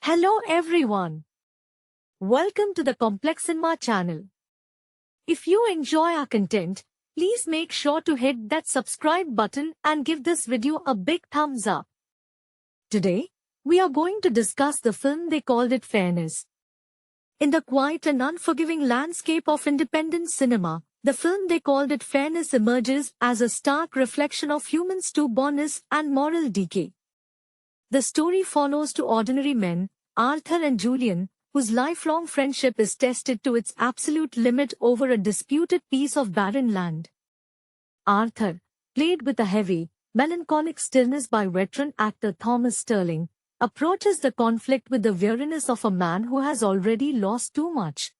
Hello everyone. Welcome to the Complex Cinema channel. If you enjoy our content, please make sure to hit that subscribe button and give this video a big thumbs up. Today, we are going to discuss the film They Called It Fairness. In the quiet and unforgiving landscape of independent cinema, the film They Called It Fairness emerges as a stark reflection of human stubbornness and moral decay. The story follows two ordinary men, Arthur and Julian, whose lifelong friendship is tested to its absolute limit over a disputed piece of barren land. Arthur, played with a heavy, melancholic stillness by veteran actor Thomas Sterling, approaches the conflict with the weariness of a man who has already lost too much.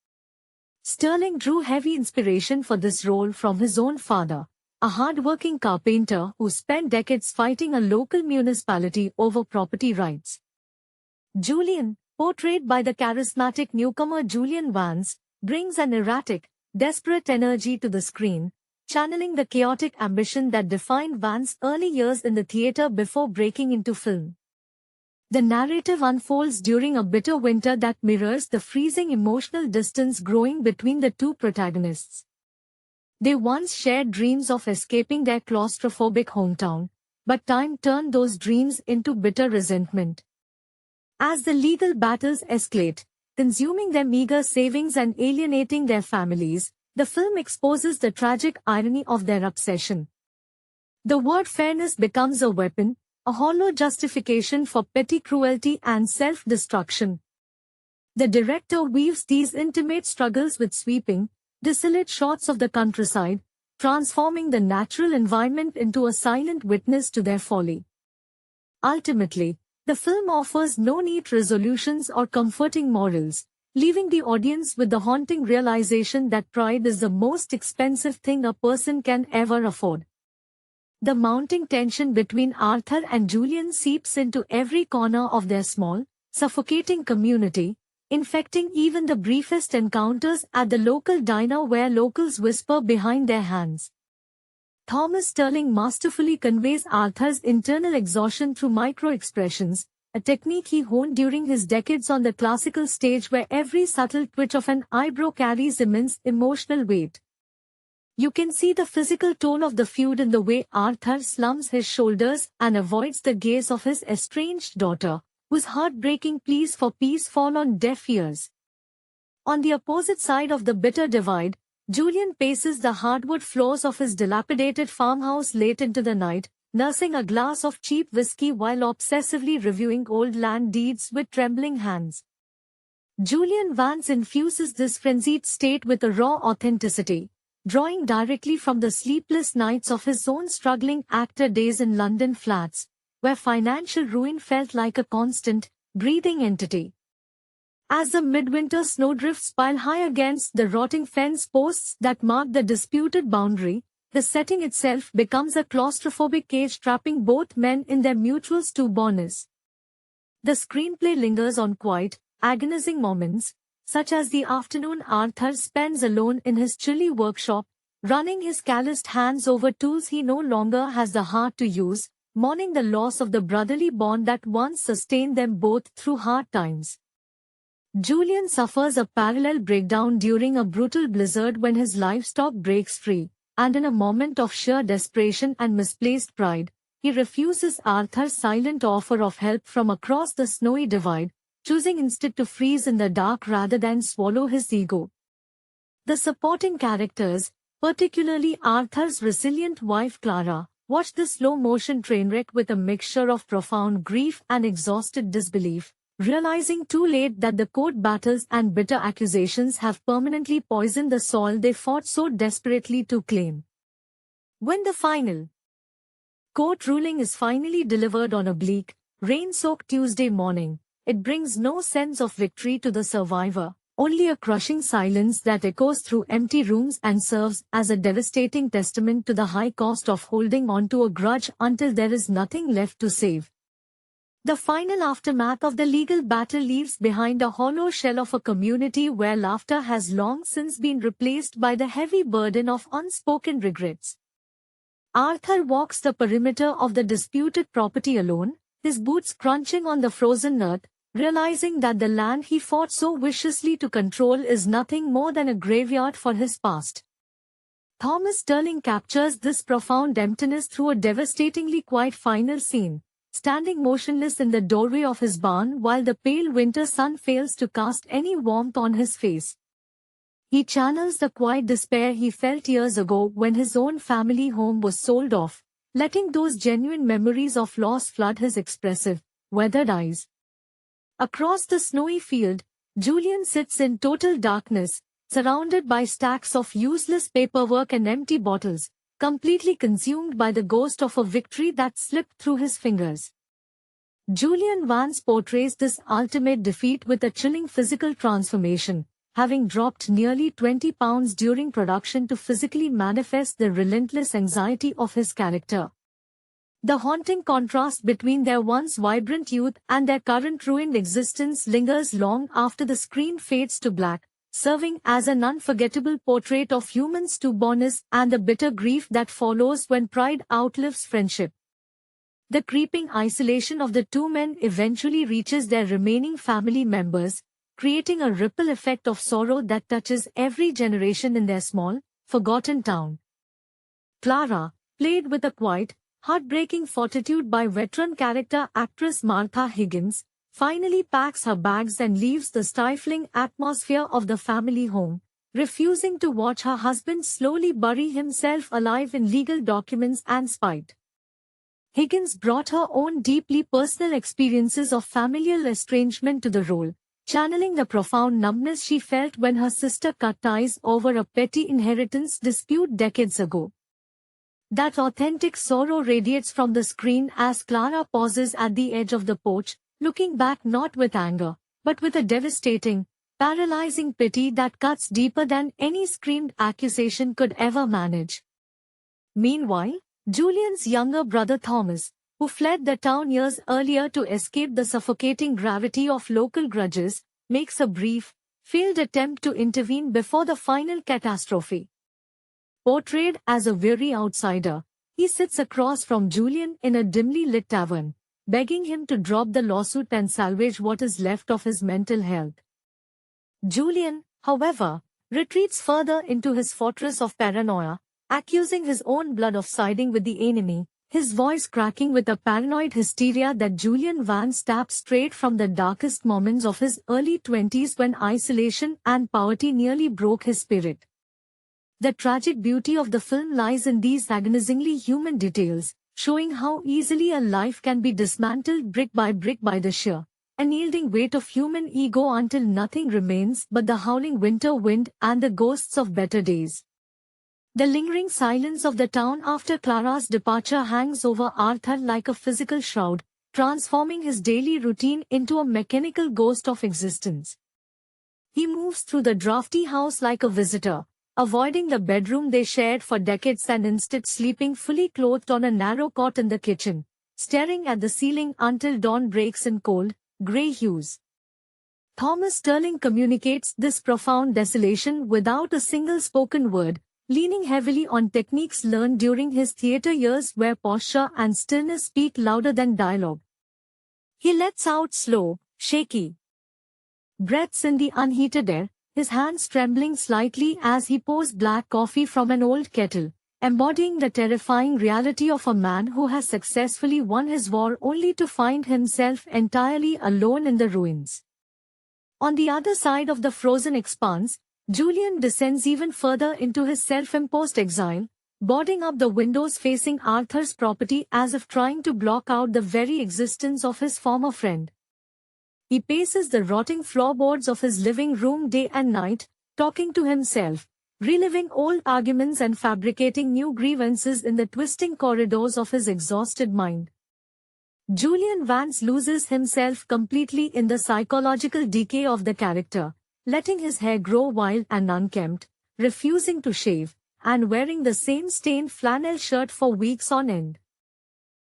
Sterling drew heavy inspiration for this role from his own father, a hard-working carpenter who spent decades fighting a local municipality over property rights. Julian, portrayed by the charismatic newcomer Julian Vance, brings an erratic, desperate energy to the screen, channeling the chaotic ambition that defined Vance's early years in the theater before breaking into film. The narrative unfolds during a bitter winter that mirrors the freezing emotional distance growing between the two protagonists. They once shared dreams of escaping their claustrophobic hometown, but time turned those dreams into bitter resentment. As the legal battles escalate, consuming their meager savings and alienating their families, the film exposes the tragic irony of their obsession. The word fairness becomes a weapon, a hollow justification for petty cruelty and self-destruction. The director weaves these intimate struggles with sweeping, desolate shots of the countryside, transforming the natural environment into a silent witness to their folly. Ultimately, the film offers no neat resolutions or comforting morals, leaving the audience with the haunting realization that pride is the most expensive thing a person can ever afford. The mounting tension between Arthur and Julian seeps into every corner of their small, suffocating community, infecting even the briefest encounters at the local diner where locals whisper behind their hands. Thomas Sterling masterfully conveys Arthur's internal exhaustion through micro-expressions, a technique he honed during his decades on the classical stage where every subtle twitch of an eyebrow carries immense emotional weight. You can see the physical tone of the feud in the way Arthur slumps his shoulders and avoids the gaze of his estranged daughter, whose heartbreaking pleas for peace fall on deaf ears. On the opposite side of the bitter divide, Julian paces the hardwood floors of his dilapidated farmhouse late into the night, nursing a glass of cheap whiskey while obsessively reviewing old land deeds with trembling hands. Julian Vance infuses this frenzied state with a raw authenticity, drawing directly from the sleepless nights of his own struggling actor days in London flats, where financial ruin felt like a constant, breathing entity. As the midwinter snowdrifts pile high against the rotting fence posts that mark the disputed boundary, the setting itself becomes a claustrophobic cage trapping both men in their mutual stubbornness. The screenplay lingers on quiet, agonizing moments, such as the afternoon Arthur spends alone in his chilly workshop, running his calloused hands over tools he no longer has the heart to use, mourning the loss of the brotherly bond that once sustained them both through hard times. Julian suffers a parallel breakdown during a brutal blizzard when his livestock breaks free, and in a moment of sheer desperation and misplaced pride, he refuses Arthur's silent offer of help from across the snowy divide, choosing instead to freeze in the dark rather than swallow his ego. The supporting characters, particularly Arthur's resilient wife Clara, watch the slow-motion train wreck with a mixture of profound grief and exhausted disbelief, realizing too late that the court battles and bitter accusations have permanently poisoned the soil they fought so desperately to claim. When the final court ruling is finally delivered on a bleak, rain-soaked Tuesday morning, it brings no sense of victory to the survivor, only a crushing silence that echoes through empty rooms and serves as a devastating testament to the high cost of holding on to a grudge until there is nothing left to save. The final aftermath of the legal battle leaves behind a hollow shell of a community where laughter has long since been replaced by the heavy burden of unspoken regrets. Arthur walks the perimeter of the disputed property alone, his boots crunching on the frozen earth, realizing that the land he fought so viciously to control is nothing more than a graveyard for his past. Thomas Sterling captures this profound emptiness through a devastatingly quiet final scene, standing motionless in the doorway of his barn while the pale winter sun fails to cast any warmth on his face. He channels the quiet despair he felt years ago when his own family home was sold off, letting those genuine memories of loss flood his expressive, weathered eyes. Across the snowy field, Julian sits in total darkness, surrounded by stacks of useless paperwork and empty bottles, completely consumed by the ghost of a victory that slipped through his fingers. Julian Vance portrays this ultimate defeat with a chilling physical transformation, having dropped nearly 20 pounds during production to physically manifest the relentless anxiety of his character. The haunting contrast between their once vibrant youth and their current ruined existence lingers long after the screen fades to black, serving as an unforgettable portrait of human stubbornness and the bitter grief that follows when pride outlives friendship. The creeping isolation of the two men eventually reaches their remaining family members, creating a ripple effect of sorrow that touches every generation in their small, forgotten town. Clara, played with a quiet, heartbreaking fortitude by veteran character actress Martha Higgins, finally packs her bags and leaves the stifling atmosphere of the family home, refusing to watch her husband slowly bury himself alive in legal documents and spite. Higgins brought her own deeply personal experiences of familial estrangement to the role, channeling the profound numbness she felt when her sister cut ties over a petty inheritance dispute decades ago. That authentic sorrow radiates from the screen as Clara pauses at the edge of the porch, looking back not with anger, but with a devastating, paralyzing pity that cuts deeper than any screamed accusation could ever manage. Meanwhile, Julian's younger brother Thomas, who fled the town years earlier to escape the suffocating gravity of local grudges, makes a brief, failed attempt to intervene before the final catastrophe. Portrayed as a weary outsider, he sits across from Julian in a dimly lit tavern, begging him to drop the lawsuit and salvage what is left of his mental health. Julian, however, retreats further into his fortress of paranoia, accusing his own blood of siding with the enemy, his voice cracking with a paranoid hysteria that Julian Vance taps straight from the darkest moments of his early 20s when isolation and poverty nearly broke his spirit. The tragic beauty of the film lies in these agonizingly human details, showing how easily a life can be dismantled brick by the sheer, unyielding weight of human ego until nothing remains but the howling winter wind and the ghosts of better days. The lingering silence of the town after Clara's departure hangs over Arthur like a physical shroud, transforming his daily routine into a mechanical ghost of existence. He moves through the drafty house like a visitor, avoiding the bedroom they shared for decades and instead sleeping fully clothed on a narrow cot in the kitchen, staring at the ceiling until dawn breaks in cold, grey hues. Thomas Sterling communicates this profound desolation without a single spoken word, leaning heavily on techniques learned during his theatre years where posture and stillness speak louder than dialogue. He lets out slow, shaky breaths in the unheated air, his hands trembling slightly as he pours black coffee from an old kettle, embodying the terrifying reality of a man who has successfully won his war only to find himself entirely alone in the ruins. On the other side of the frozen expanse, Julian descends even further into his self-imposed exile, boarding up the windows facing Arthur's property as if trying to block out the very existence of his former friend. He paces the rotting floorboards of his living room day and night, talking to himself, reliving old arguments and fabricating new grievances in the twisting corridors of his exhausted mind. Julian Vance loses himself completely in the psychological decay of the character, letting his hair grow wild and unkempt, refusing to shave, and wearing the same stained flannel shirt for weeks on end.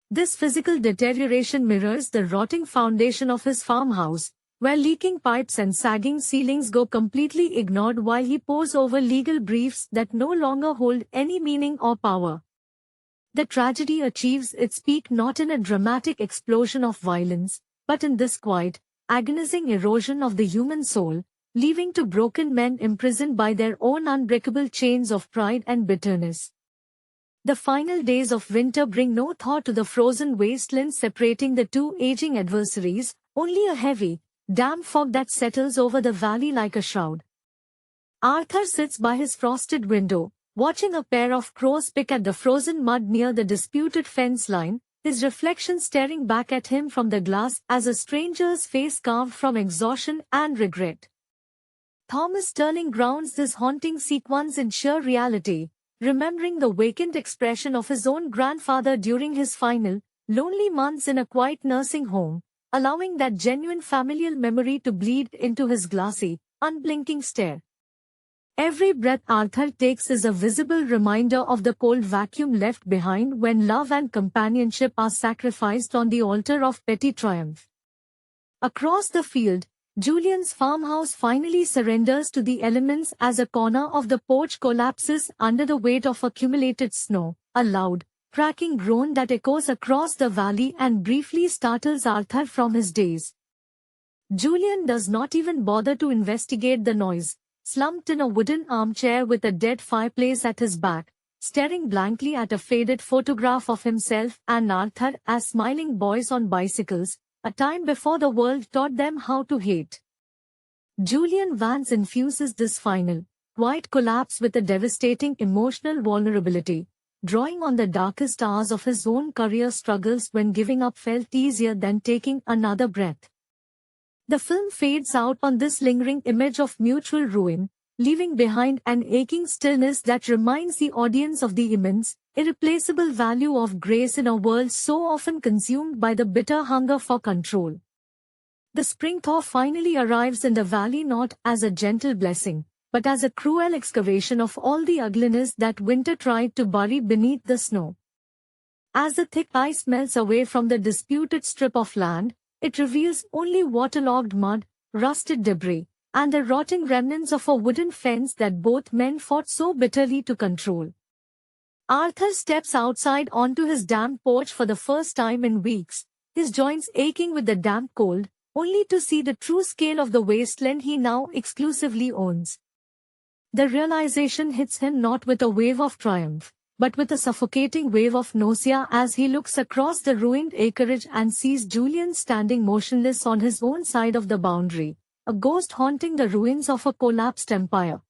This physical deterioration mirrors the rotting foundation of his farmhouse, where leaking pipes and sagging ceilings go completely ignored while he pores over legal briefs that no longer hold any meaning or power. The tragedy achieves its peak not in a dramatic explosion of violence, but in this quiet, agonizing erosion of the human soul, leaving to broken men imprisoned by their own unbreakable chains of pride and bitterness. The final days of winter bring no thaw to the frozen wasteland separating the two aging adversaries, only a heavy, damp fog that settles over the valley like a shroud. Arthur sits by his frosted window, watching a pair of crows pick at the frozen mud near the disputed fence line, his reflection staring back at him from the glass as a stranger's face carved from exhaustion and regret. Thomas Sterling grounds this haunting sequence in sheer reality, remembering the vacant expression of his own grandfather during his final, lonely months in a quiet nursing home, allowing that genuine familial memory to bleed into his glassy, unblinking stare. Every breath Arthur takes is a visible reminder of the cold vacuum left behind when love and companionship are sacrificed on the altar of petty triumph. Across the field, Julian's farmhouse finally surrenders to the elements as a corner of the porch collapses under the weight of accumulated snow, a loud, cracking groan that echoes across the valley and briefly startles Arthur from his daze. Julian does not even bother to investigate the noise, slumped in a wooden armchair with a dead fireplace at his back, staring blankly at a faded photograph of himself and Arthur as smiling boys on bicycles, a time before the world taught them how to hate. Julian Vance infuses this final, quiet collapse with a devastating emotional vulnerability, drawing on the darkest hours of his own career struggles when giving up felt easier than taking another breath. The film fades out on this lingering image of mutual ruin, leaving behind an aching stillness that reminds the audience of the immense, irreplaceable value of grace in a world so often consumed by the bitter hunger for control. The spring thaw finally arrives in the valley not as a gentle blessing, but as a cruel excavation of all the ugliness that winter tried to bury beneath the snow. As the thick ice melts away from the disputed strip of land, it reveals only waterlogged mud, rusted debris, and the rotting remnants of a wooden fence that both men fought so bitterly to control. Arthur steps outside onto his damp porch for the first time in weeks, his joints aching with the damp cold, only to see the true scale of the wasteland he now exclusively owns. The realization hits him not with a wave of triumph, but with a suffocating wave of nausea as he looks across the ruined acreage and sees Julian standing motionless on his own side of the boundary, a ghost haunting the ruins of a collapsed empire.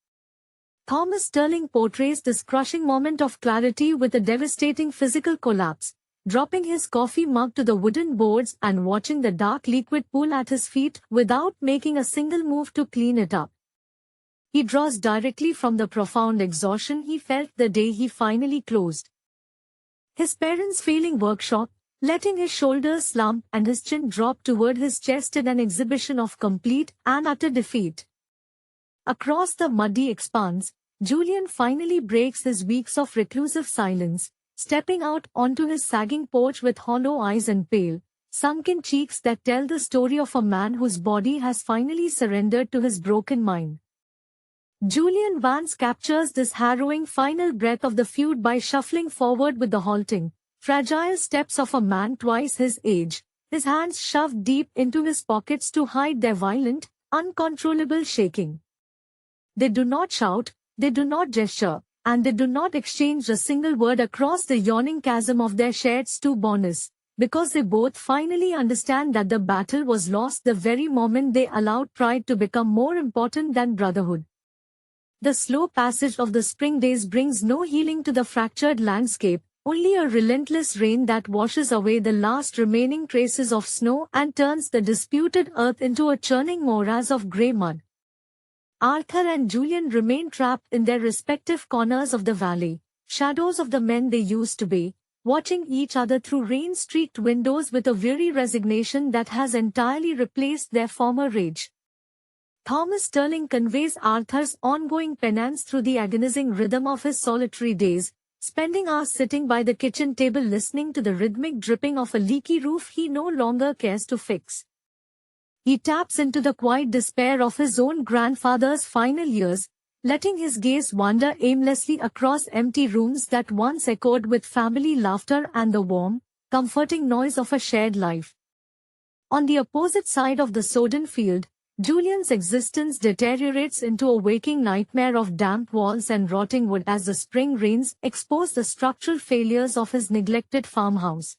Thomas Sterling portrays this crushing moment of clarity with a devastating physical collapse, dropping his coffee mug to the wooden boards and watching the dark liquid pool at his feet without making a single move to clean it up. He draws directly from the profound exhaustion he felt the day he finally closed his parents' failing workshop, letting his shoulders slump and his chin drop toward his chest in an exhibition of complete and utter defeat. Across the muddy expanse, Julian finally breaks his weeks of reclusive silence, stepping out onto his sagging porch with hollow eyes and pale, sunken cheeks that tell the story of a man whose body has finally surrendered to his broken mind. Julian Vance captures this harrowing final breath of the feud by shuffling forward with the halting, fragile steps of a man twice his age, his hands shoved deep into his pockets to hide their violent, uncontrollable shaking. They do not shout, they do not gesture, and they do not exchange a single word across the yawning chasm of their shared stubbornness, because they both finally understand that the battle was lost the very moment they allowed pride to become more important than brotherhood. The slow passage of the spring days brings no healing to the fractured landscape, only a relentless rain that washes away the last remaining traces of snow and turns the disputed earth into a churning morass of grey mud. Arthur and Julian remain trapped in their respective corners of the valley, shadows of the men they used to be, watching each other through rain-streaked windows with a weary resignation that has entirely replaced their former rage. Thomas Sterling conveys Arthur's ongoing penance through the agonizing rhythm of his solitary days, spending hours sitting by the kitchen table listening to the rhythmic dripping of a leaky roof he no longer cares to fix. He taps into the quiet despair of his own grandfather's final years, letting his gaze wander aimlessly across empty rooms that once echoed with family laughter and the warm, comforting noise of a shared life. On the opposite side of the sodden field, Julian's existence deteriorates into a waking nightmare of damp walls and rotting wood as the spring rains expose the structural failures of his neglected farmhouse.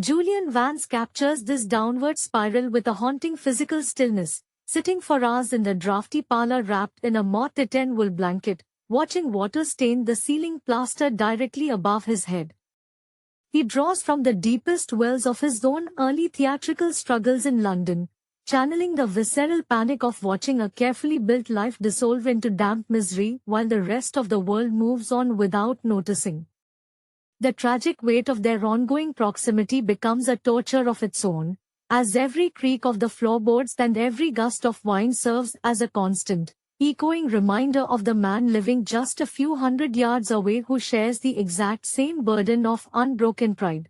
Julian Vance captures this downward spiral with a haunting physical stillness, sitting for hours in the drafty parlor wrapped in a moth-eaten wool blanket, watching water stain the ceiling plaster directly above his head. He draws from the deepest wells of his own early theatrical struggles in London, channeling the visceral panic of watching a carefully built life dissolve into damp misery while the rest of the world moves on without noticing. The tragic weight of their ongoing proximity becomes a torture of its own, as every creak of the floorboards and every gust of wind serves as a constant, echoing reminder of the man living just a few hundred yards away who shares the exact same burden of unbroken pride.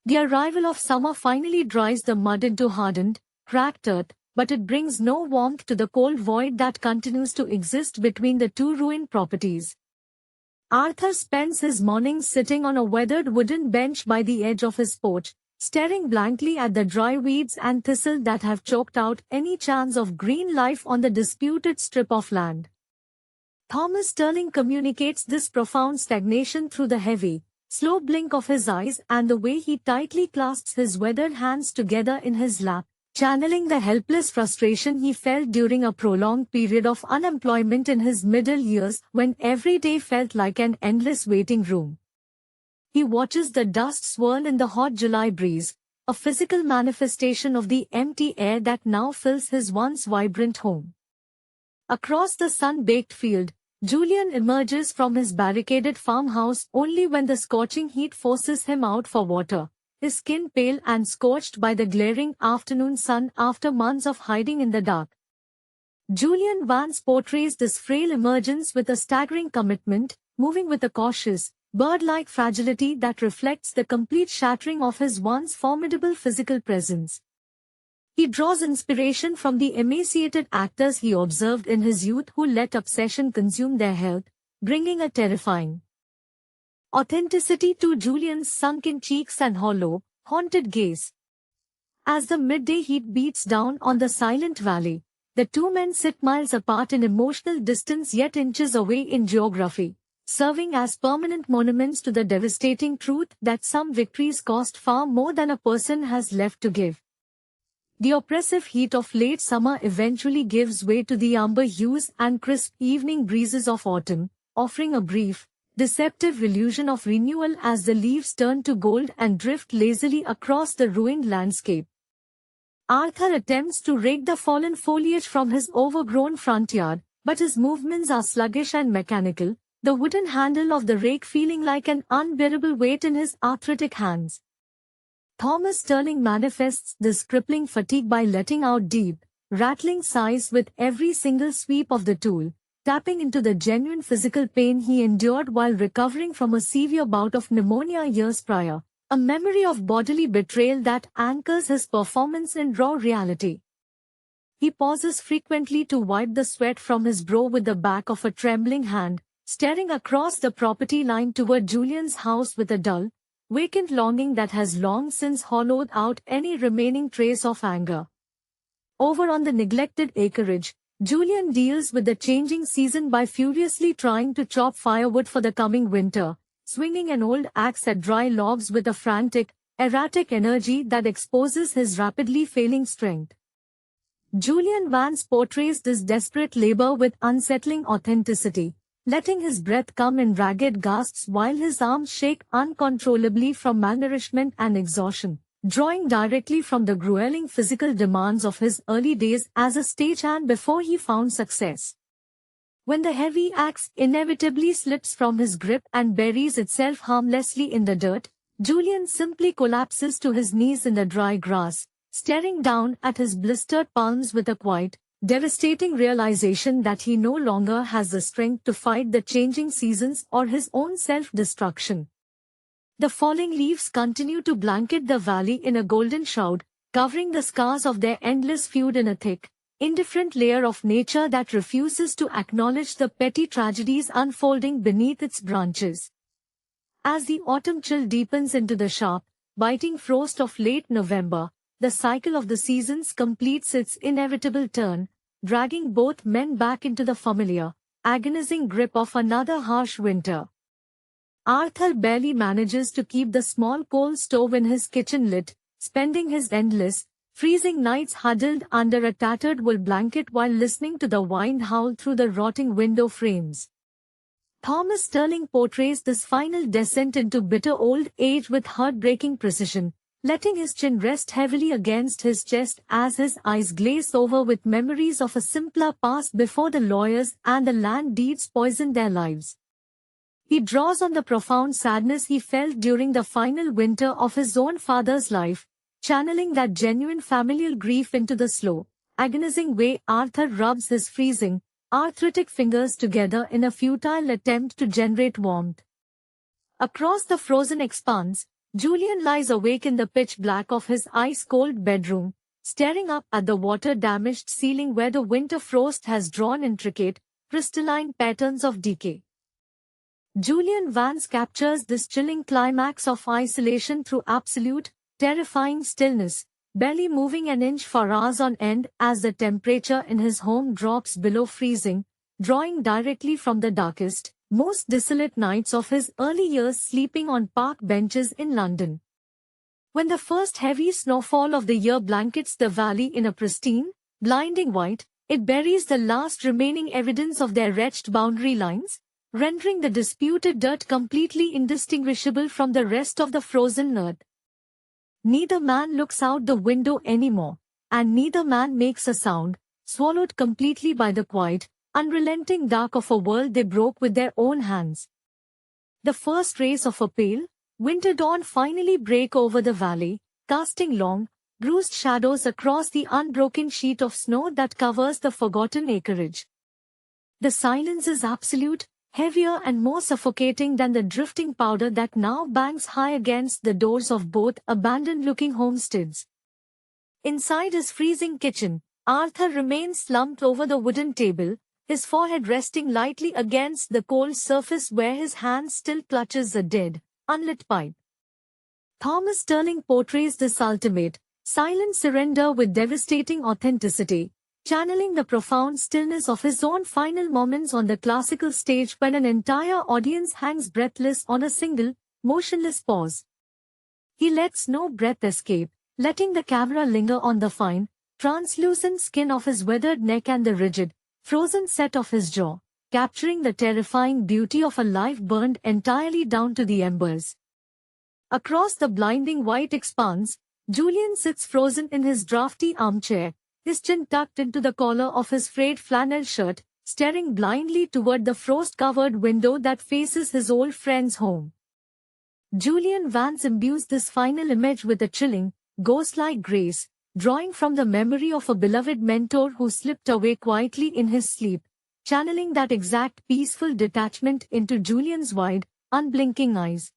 The arrival of summer finally dries the mud into hardened, cracked earth, but it brings no warmth to the cold void that continues to exist between the two ruined properties. Arthur spends his mornings sitting on a weathered wooden bench by the edge of his porch, staring blankly at the dry weeds and thistle that have choked out any chance of green life on the disputed strip of land. Thomas Sterling communicates this profound stagnation through the heavy, slow blink of his eyes and the way he tightly clasps his weathered hands together in his lap, channeling the helpless frustration he felt during a prolonged period of unemployment in his middle years when every day felt like an endless waiting room. He watches the dust swirl in the hot July breeze, a physical manifestation of the empty air that now fills his once vibrant home. Across the sun-baked field, Julian emerges from his barricaded farmhouse only when the scorching heat forces him out for water, his skin pale and scorched by the glaring afternoon sun after months of hiding in the dark. Julian Vance portrays this frail emergence with a staggering commitment, moving with a cautious, bird-like fragility that reflects the complete shattering of his once formidable physical presence. He draws inspiration from the emaciated actors he observed in his youth who let obsession consume their health, bringing a terrifying authenticity to Julian's sunken cheeks and hollow, haunted gaze. As the midday heat beats down on the silent valley, the two men sit miles apart in emotional distance yet inches away in geography, serving as permanent monuments to the devastating truth that some victories cost far more than a person has left to give. The oppressive heat of late summer eventually gives way to the amber hues and crisp evening breezes of autumn, offering a brief, deceptive illusion of renewal as the leaves turn to gold and drift lazily across the ruined landscape. Arthur attempts to rake the fallen foliage from his overgrown front yard, but his movements are sluggish and mechanical, the wooden handle of the rake feeling like an unbearable weight in his arthritic hands. Thomas Sterling manifests this crippling fatigue by letting out deep, rattling sighs with every single sweep of the tool, tapping into the genuine physical pain he endured while recovering from a severe bout of pneumonia years prior, a memory of bodily betrayal that anchors his performance in raw reality. He pauses frequently to wipe the sweat from his brow with the back of a trembling hand, staring across the property line toward Julian's house with a dull, vacant longing that has long since hollowed out any remaining trace of anger. Over on the neglected acreage, Julian deals with the changing season by furiously trying to chop firewood for the coming winter, swinging an old axe at dry logs with a frantic, erratic energy that exposes his rapidly failing strength. Julian Vance portrays this desperate labor with unsettling authenticity, letting his breath come in ragged gasps while his arms shake uncontrollably from malnourishment and exhaustion, drawing directly from the grueling physical demands of his early days as a stagehand before he found success. When the heavy axe inevitably slips from his grip and buries itself harmlessly in the dirt, Julian simply collapses to his knees in the dry grass, staring down at his blistered palms with a quiet, devastating realization that he no longer has the strength to fight the changing seasons or his own self-destruction. The falling leaves continue to blanket the valley in a golden shroud, covering the scars of their endless feud in a thick, indifferent layer of nature that refuses to acknowledge the petty tragedies unfolding beneath its branches. As the autumn chill deepens into the sharp, biting frost of late November, the cycle of the seasons completes its inevitable turn, dragging both men back into the familiar, agonizing grip of another harsh winter. Arthur barely manages to keep the small coal stove in his kitchen lit, spending his endless, freezing nights huddled under a tattered wool blanket while listening to the wind howl through the rotting window frames. Thomas Sterling portrays this final descent into bitter old age with heartbreaking precision, letting his chin rest heavily against his chest as his eyes glaze over with memories of a simpler past before the lawyers and the land deeds poisoned their lives. He draws on the profound sadness he felt during the final winter of his own father's life, channeling that genuine familial grief into the slow, agonizing way Arthur rubs his freezing, arthritic fingers together in a futile attempt to generate warmth. Across the frozen expanse, Julian lies awake in the pitch black of his ice-cold bedroom, staring up at the water-damaged ceiling where the winter frost has drawn intricate, crystalline patterns of decay. Julian Vance captures this chilling climax of isolation through absolute, terrifying stillness, barely moving an inch for hours on end as the temperature in his home drops below freezing, drawing directly from the darkest, most desolate nights of his early years sleeping on park benches in London. When the first heavy snowfall of the year blankets the valley in a pristine, blinding white, it buries the last remaining evidence of their wretched boundary lines, rendering the disputed dirt completely indistinguishable from the rest of the frozen earth. Neither man looks out the window anymore, and neither man makes a sound, swallowed completely by the quiet, unrelenting dark of a world they broke with their own hands. The first rays of a pale, winter dawn finally break over the valley, casting long, bruised shadows across the unbroken sheet of snow that covers the forgotten acreage. The silence is absolute, heavier and more suffocating than the drifting powder that now bangs high against the doors of both abandoned-looking homesteads. Inside his freezing kitchen, Arthur remains slumped over the wooden table, his forehead resting lightly against the cold surface where his hand still clutches a dead, unlit pipe. Thomas Sterling portrays this ultimate, silent surrender with devastating authenticity, channeling the profound stillness of his own final moments on the classical stage when an entire audience hangs breathless on a single, motionless pause. He lets no breath escape, letting the camera linger on the fine, translucent skin of his weathered neck and the rigid, frozen set of his jaw, capturing the terrifying beauty of a life burned entirely down to the embers. Across the blinding white expanse, Julian sits frozen in his drafty armchair, his chin tucked into the collar of his frayed flannel shirt, staring blindly toward the frost-covered window that faces his old friend's home. Julian Vance imbues this final image with a chilling, ghost-like grace, drawing from the memory of a beloved mentor who slipped away quietly in his sleep, channeling that exact peaceful detachment into Julian's wide, unblinking eyes.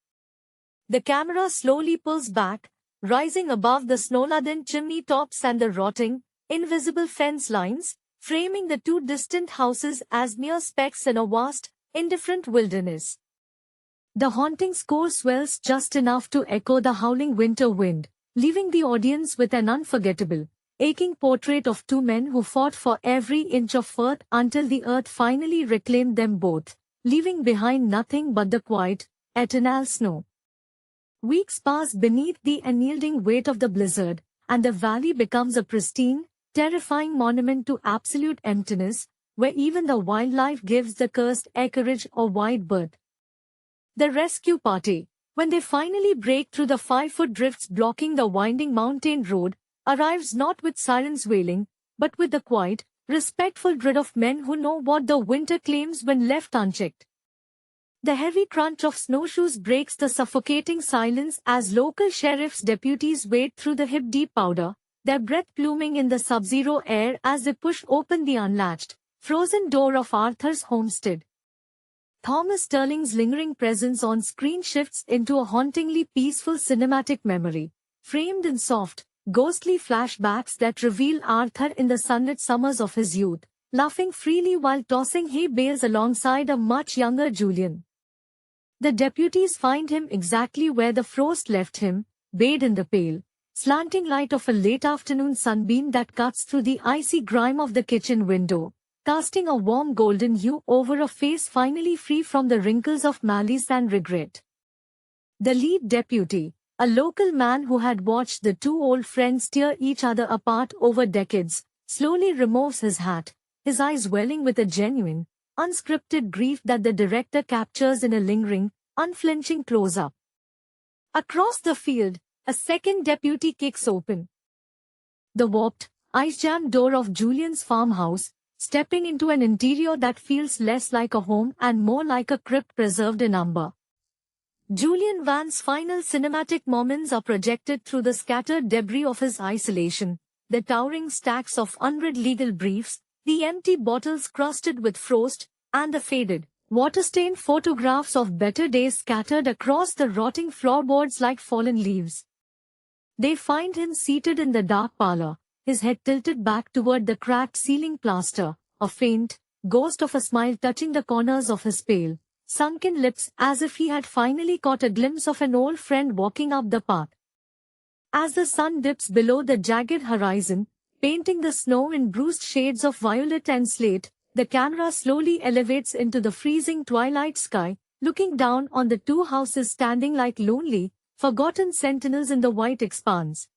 The camera slowly pulls back, rising above the snow-laden chimney tops and the rotting, invisible fence lines, framing the two distant houses as mere specks in a vast, indifferent wilderness. The haunting score swells just enough to echo the howling winter wind, leaving the audience with an unforgettable, aching portrait of two men who fought for every inch of earth until the earth finally reclaimed them both, leaving behind nothing but the quiet, eternal snow. Weeks pass beneath the unyielding weight of the blizzard, and the valley becomes a pristine, terrifying monument to absolute emptiness, where even the wildlife gives the cursed acreage a wide berth. The rescue party, when they finally break through the 5-foot drifts blocking the winding mountain road, arrives not with sirens wailing, but with the quiet, respectful dread of men who know what the winter claims when left unchecked. The heavy crunch of snowshoes breaks the suffocating silence as local sheriff's deputies wade through the hip-deep powder, their breath pluming in the sub-zero air as they push open the unlatched, frozen door of Arthur's homestead. Thomas Sterling's lingering presence on screen shifts into a hauntingly peaceful cinematic memory, framed in soft, ghostly flashbacks that reveal Arthur in the sunlit summers of his youth, laughing freely while tossing hay bales alongside a much younger Julian. The deputies find him exactly where the frost left him, bathed in the pale, slanting light of a late afternoon sunbeam that cuts through the icy grime of the kitchen window, casting a warm golden hue over a face finally free from the wrinkles of malice and regret. The lead deputy, a local man who had watched the two old friends tear each other apart over decades, slowly removes his hat, his eyes welling with a genuine, unscripted grief that the director captures in a lingering, unflinching close-up. Across the field, a second deputy kicks open the warped, ice-jammed door of Julian's farmhouse, stepping into an interior that feels less like a home and more like a crypt preserved in umber. Julian Van's final cinematic moments are projected through the scattered debris of his isolation, the towering stacks of unread legal briefs, the empty bottles crusted with frost, and the faded, water-stained photographs of better days scattered across the rotting floorboards like fallen leaves. They find him seated in the dark parlor, his head tilted back toward the cracked ceiling plaster, a faint ghost of a smile touching the corners of his pale, sunken lips as if he had finally caught a glimpse of an old friend walking up the path. As the sun dips below the jagged horizon, painting the snow in bruised shades of violet and slate, the camera slowly elevates into the freezing twilight sky, looking down on the two houses standing like lonely, forgotten sentinels in the white expanse.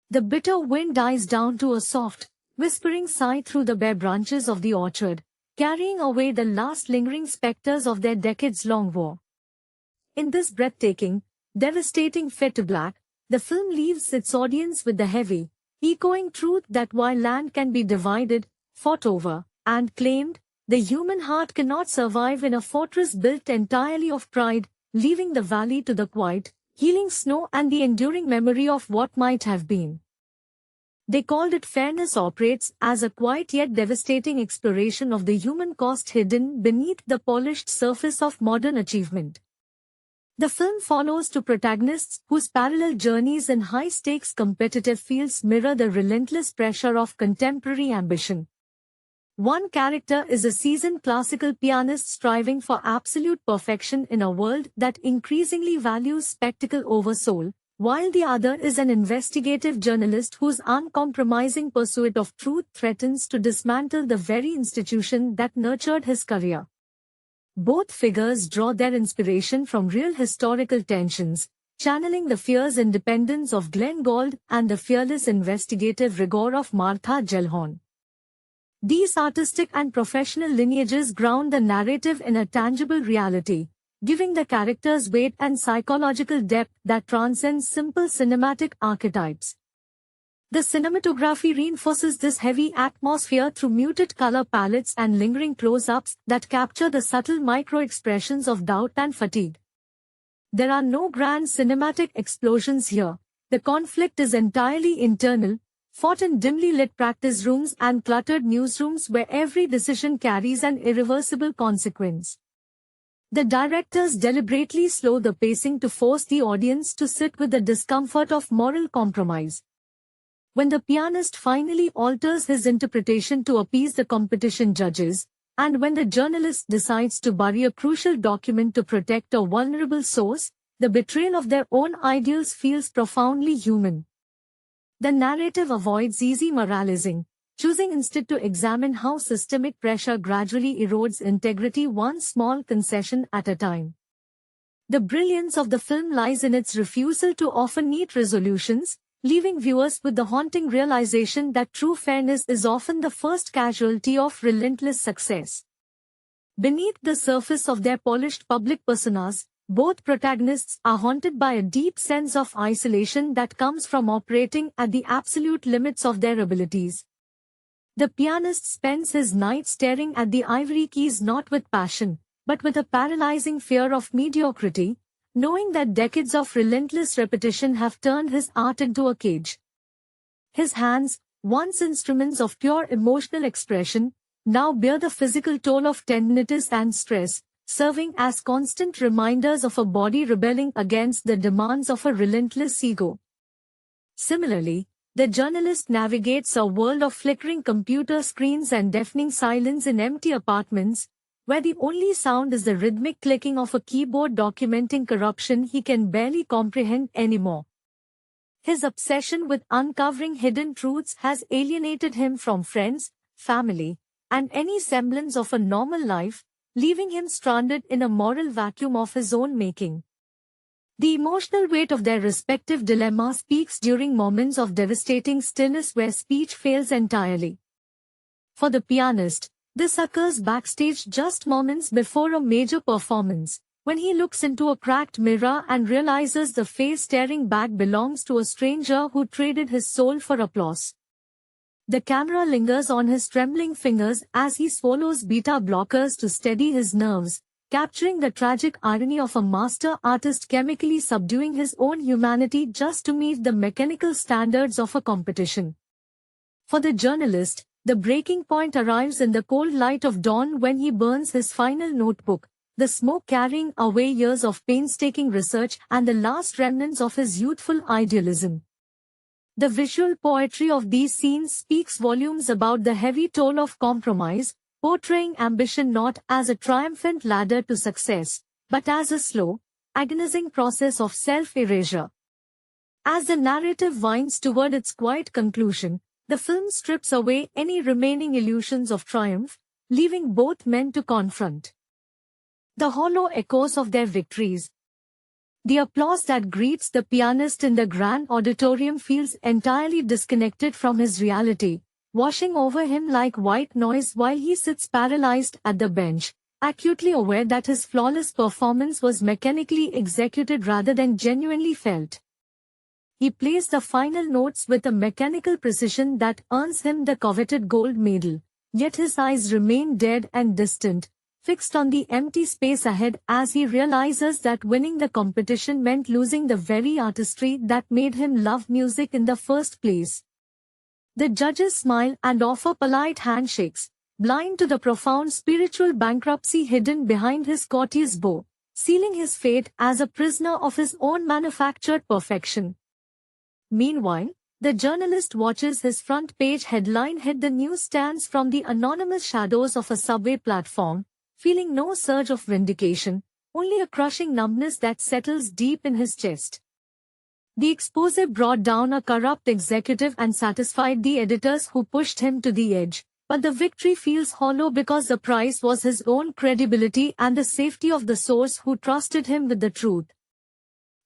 The bitter wind dies down to a soft, whispering sigh through the bare branches of the orchard, carrying away the last lingering specters of their decades-long war. In this breathtaking, devastating fade to black, the film leaves its audience with the heavy, echoing truth that while land can be divided, fought over, and claimed, the human heart cannot survive in a fortress built entirely of pride, leaving the valley to the quiet, healing snow and the enduring memory of what might have been. They called it Fairness Operates as a quiet yet devastating exploration of the human cost hidden beneath the polished surface of modern achievement. The film follows two protagonists whose parallel journeys in high-stakes competitive fields mirror the relentless pressure of contemporary ambition. One character is a seasoned classical pianist striving for absolute perfection in a world that increasingly values spectacle over soul, while the other is an investigative journalist whose uncompromising pursuit of truth threatens to dismantle the very institution that nurtured his career. Both figures draw their inspiration from real historical tensions, channeling the fierce independence of Glenn Gould and the fearless investigative rigor of Martha Gellhorn. These artistic and professional lineages ground the narrative in a tangible reality, giving the characters weight and psychological depth that transcends simple cinematic archetypes. The cinematography reinforces this heavy atmosphere through muted color palettes and lingering close-ups that capture the subtle micro-expressions of doubt and fatigue. There are no grand cinematic explosions here. The conflict is entirely internal, fought in dimly lit practice rooms and cluttered newsrooms where every decision carries an irreversible consequence. The directors deliberately slow the pacing to force the audience to sit with the discomfort of moral compromise. When the pianist finally alters his interpretation to appease the competition judges, and when the journalist decides to bury a crucial document to protect a vulnerable source, the betrayal of their own ideals feels profoundly human. The narrative avoids easy moralizing, choosing instead to examine how systemic pressure gradually erodes integrity one small concession at a time. The brilliance of the film lies in its refusal to offer neat resolutions, leaving viewers with the haunting realization that true fairness is often the first casualty of relentless success. Beneath the surface of their polished public personas, both protagonists are haunted by a deep sense of isolation that comes from operating at the absolute limits of their abilities. The pianist spends his nights staring at the ivory keys not with passion, but with a paralyzing fear of mediocrity, knowing that decades of relentless repetition have turned his art into a cage. His hands, once instruments of pure emotional expression, now bear the physical toll of tendinitis and stress, serving as constant reminders of a body rebelling against the demands of a relentless ego. Similarly, the journalist navigates a world of flickering computer screens and deafening silence in empty apartments, where the only sound is the rhythmic clicking of a keyboard documenting corruption he can barely comprehend anymore. His obsession with uncovering hidden truths has alienated him from friends, family, and any semblance of a normal life, leaving him stranded in a moral vacuum of his own making. The emotional weight of their respective dilemmas peaks during moments of devastating stillness where speech fails entirely. For the pianist, this occurs backstage just moments before a major performance, when he looks into a cracked mirror and realizes the face staring back belongs to a stranger who traded his soul for applause. The camera lingers on his trembling fingers as he swallows beta blockers to steady his nerves, capturing the tragic irony of a master artist chemically subduing his own humanity just to meet the mechanical standards of a competition. For the journalist, the breaking point arrives in the cold light of dawn when he burns his final notebook, the smoke carrying away years of painstaking research and the last remnants of his youthful idealism. The visual poetry of these scenes speaks volumes about the heavy toll of compromise, portraying ambition not as a triumphant ladder to success, but as a slow, agonizing process of self-erasure. As the narrative winds toward its quiet conclusion, the film strips away any remaining illusions of triumph, leaving both men to confront the hollow echoes of their victories. The applause that greets the pianist in the grand auditorium feels entirely disconnected from his reality, washing over him like white noise while he sits paralyzed at the bench, acutely aware that his flawless performance was mechanically executed rather than genuinely felt. He plays the final notes with a mechanical precision that earns him the coveted gold medal, yet his eyes remain dead and distant, fixed on the empty space ahead as he realizes that winning the competition meant losing the very artistry that made him love music in the first place. The judges smile and offer polite handshakes, blind to the profound spiritual bankruptcy hidden behind his courteous bow, sealing his fate as a prisoner of his own manufactured perfection. Meanwhile, the journalist watches his front-page headline hit the newsstands from the anonymous shadows of a subway platform, feeling no surge of vindication, only a crushing numbness that settles deep in his chest. The expose brought down a corrupt executive and satisfied the editors who pushed him to the edge, but the victory feels hollow because the prize was his own credibility and the safety of the source who trusted him with the truth.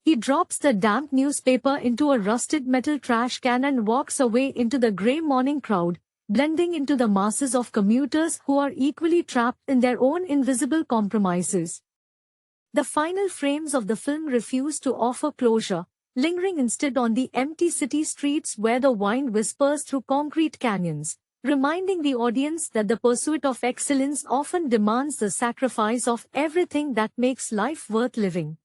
He drops the damp newspaper into a rusted metal trash can and walks away into the grey morning crowd, blending into the masses of commuters who are equally trapped in their own invisible compromises. The final frames of the film refuse to offer closure, lingering instead on the empty city streets where the wind whispers through concrete canyons, reminding the audience that the pursuit of excellence often demands the sacrifice of everything that makes life worth living.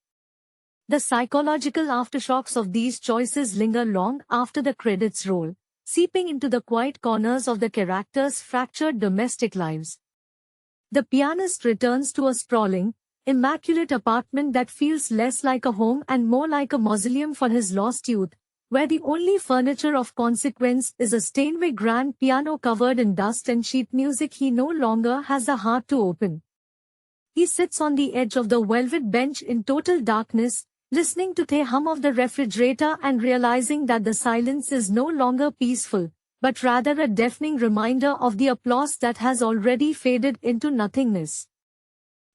The psychological aftershocks of these choices linger long after the credits roll, seeping into the quiet corners of the characters' fractured domestic lives. The pianist returns to a sprawling, immaculate apartment that feels less like a home and more like a mausoleum for his lost youth, where the only furniture of consequence is a Steinway grand piano covered in dust and sheet music he no longer has the heart to open. He sits on the edge of the velvet bench in total darkness, listening to the hum of the refrigerator and realizing that the silence is no longer peaceful, but rather a deafening reminder of the applause that has already faded into nothingness.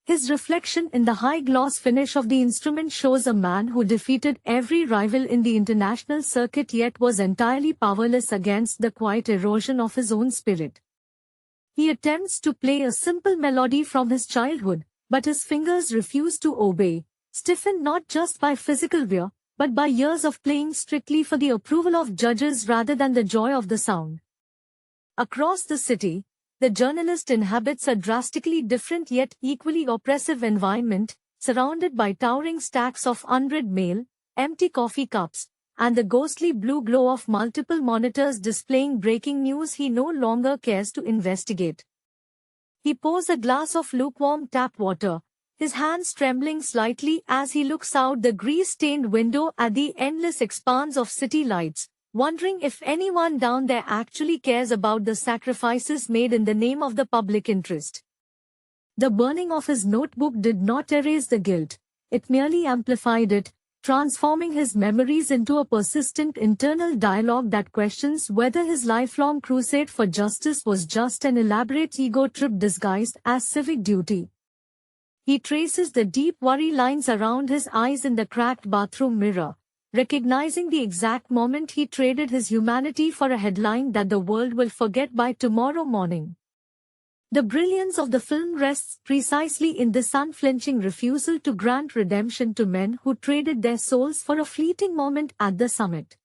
His reflection in the high-gloss finish of the instrument shows a man who defeated every rival in the international circuit yet was entirely powerless against the quiet erosion of his own spirit. He attempts to play a simple melody from his childhood, but his fingers refuse to obey, stiffened not just by physical wear, but by years of playing strictly for the approval of judges rather than the joy of the sound. Across the city, the journalist inhabits a drastically different yet equally oppressive environment, surrounded by towering stacks of unread mail, empty coffee cups, and the ghostly blue glow of multiple monitors displaying breaking news he no longer cares to investigate. He pours a glass of lukewarm tap water, his hands trembling slightly as he looks out the grease-stained window at the endless expanse of city lights, wondering if anyone down there actually cares about the sacrifices made in the name of the public interest. The burning of his notebook did not erase the guilt, it merely amplified it, transforming his memories into a persistent internal dialogue that questions whether his lifelong crusade for justice was just an elaborate ego trip disguised as civic duty. He traces the deep worry lines around his eyes in the cracked bathroom mirror, recognizing the exact moment he traded his humanity for a headline that the world will forget by tomorrow morning. The brilliance of the film rests precisely in this unflinching refusal to grant redemption to men who traded their souls for a fleeting moment at the summit.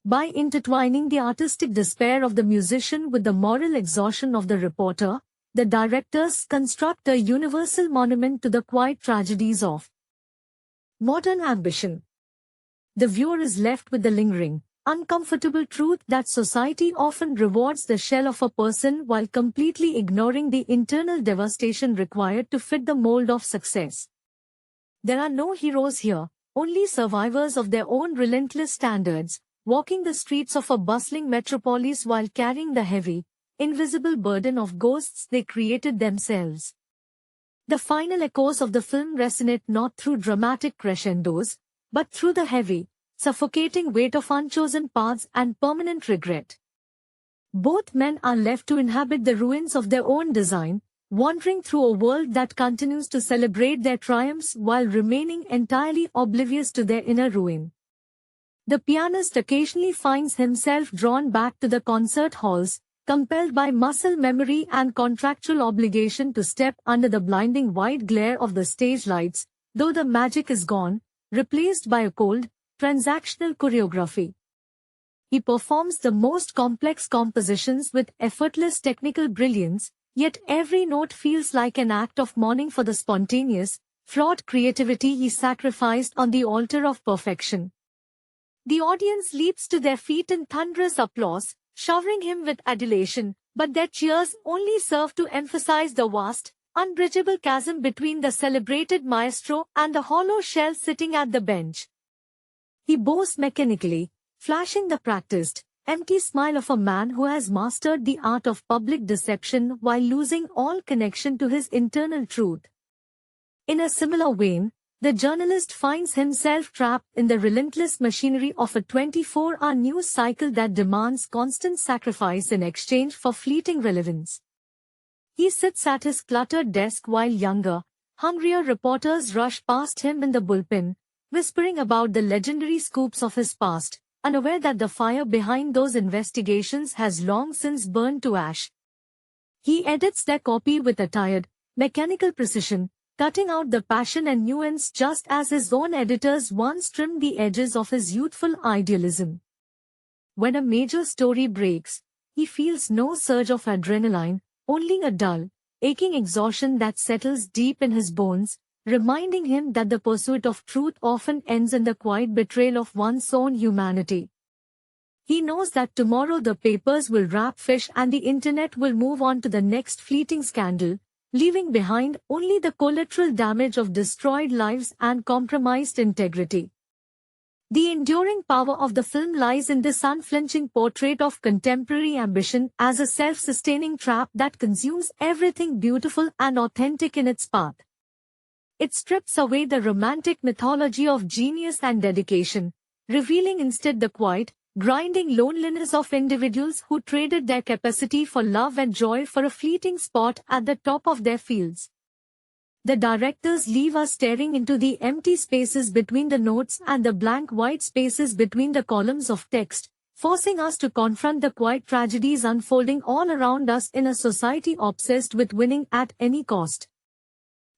By intertwining the artistic despair of the musician with the moral exhaustion of the reporter, the directors construct a universal monument to the quiet tragedies of modern ambition. The viewer is left with the lingering, uncomfortable truth that society often rewards the shell of a person while completely ignoring the internal devastation required to fit the mold of success. There are no heroes here, only survivors of their own relentless standards, walking the streets of a bustling metropolis while carrying the heavy, invisible burden of ghosts they created themselves. The final echoes of the film resonate not through dramatic crescendos, but through the heavy, suffocating weight of unchosen paths and permanent regret. Both men are left to inhabit the ruins of their own design, wandering through a world that continues to celebrate their triumphs while remaining entirely oblivious to their inner ruin. The pianist occasionally finds himself drawn back to the concert halls, compelled by muscle memory and contractual obligation to step under the blinding white glare of the stage lights, though the magic is gone, replaced by a cold, transactional choreography. He performs the most complex compositions with effortless technical brilliance, yet every note feels like an act of mourning for the spontaneous, flawed creativity he sacrificed on the altar of perfection. The audience leaps to their feet in thunderous applause, showering him with adulation, but their cheers only serve to emphasize the vast, unbridgeable chasm between the celebrated maestro and the hollow shell sitting at the bench. He bows mechanically, flashing the practiced, empty smile of a man who has mastered the art of public deception while losing all connection to his internal truth. In a similar vein, the journalist finds himself trapped in the relentless machinery of a 24-hour news cycle that demands constant sacrifice in exchange for fleeting relevance. He sits at his cluttered desk while younger, hungrier reporters rush past him in the bullpen, whispering about the legendary scoops of his past, unaware that the fire behind those investigations has long since burned to ash. He edits their copy with a tired, mechanical precision, cutting out the passion and nuance just as his own editors once trimmed the edges of his youthful idealism. When a major story breaks, he feels no surge of adrenaline, only a dull, aching exhaustion that settles deep in his bones, reminding him that the pursuit of truth often ends in the quiet betrayal of one's own humanity. He knows that tomorrow the papers will wrap fish and the internet will move on to the next fleeting scandal, leaving behind only the collateral damage of destroyed lives and compromised integrity. The enduring power of the film lies in this unflinching portrait of contemporary ambition as a self-sustaining trap that consumes everything beautiful and authentic in its path. It strips away the romantic mythology of genius and dedication, revealing instead the quiet, grinding loneliness of individuals who traded their capacity for love and joy for a fleeting spot at the top of their fields. The directors leave us staring into the empty spaces between the notes and the blank white spaces between the columns of text, forcing us to confront the quiet tragedies unfolding all around us in a society obsessed with winning at any cost.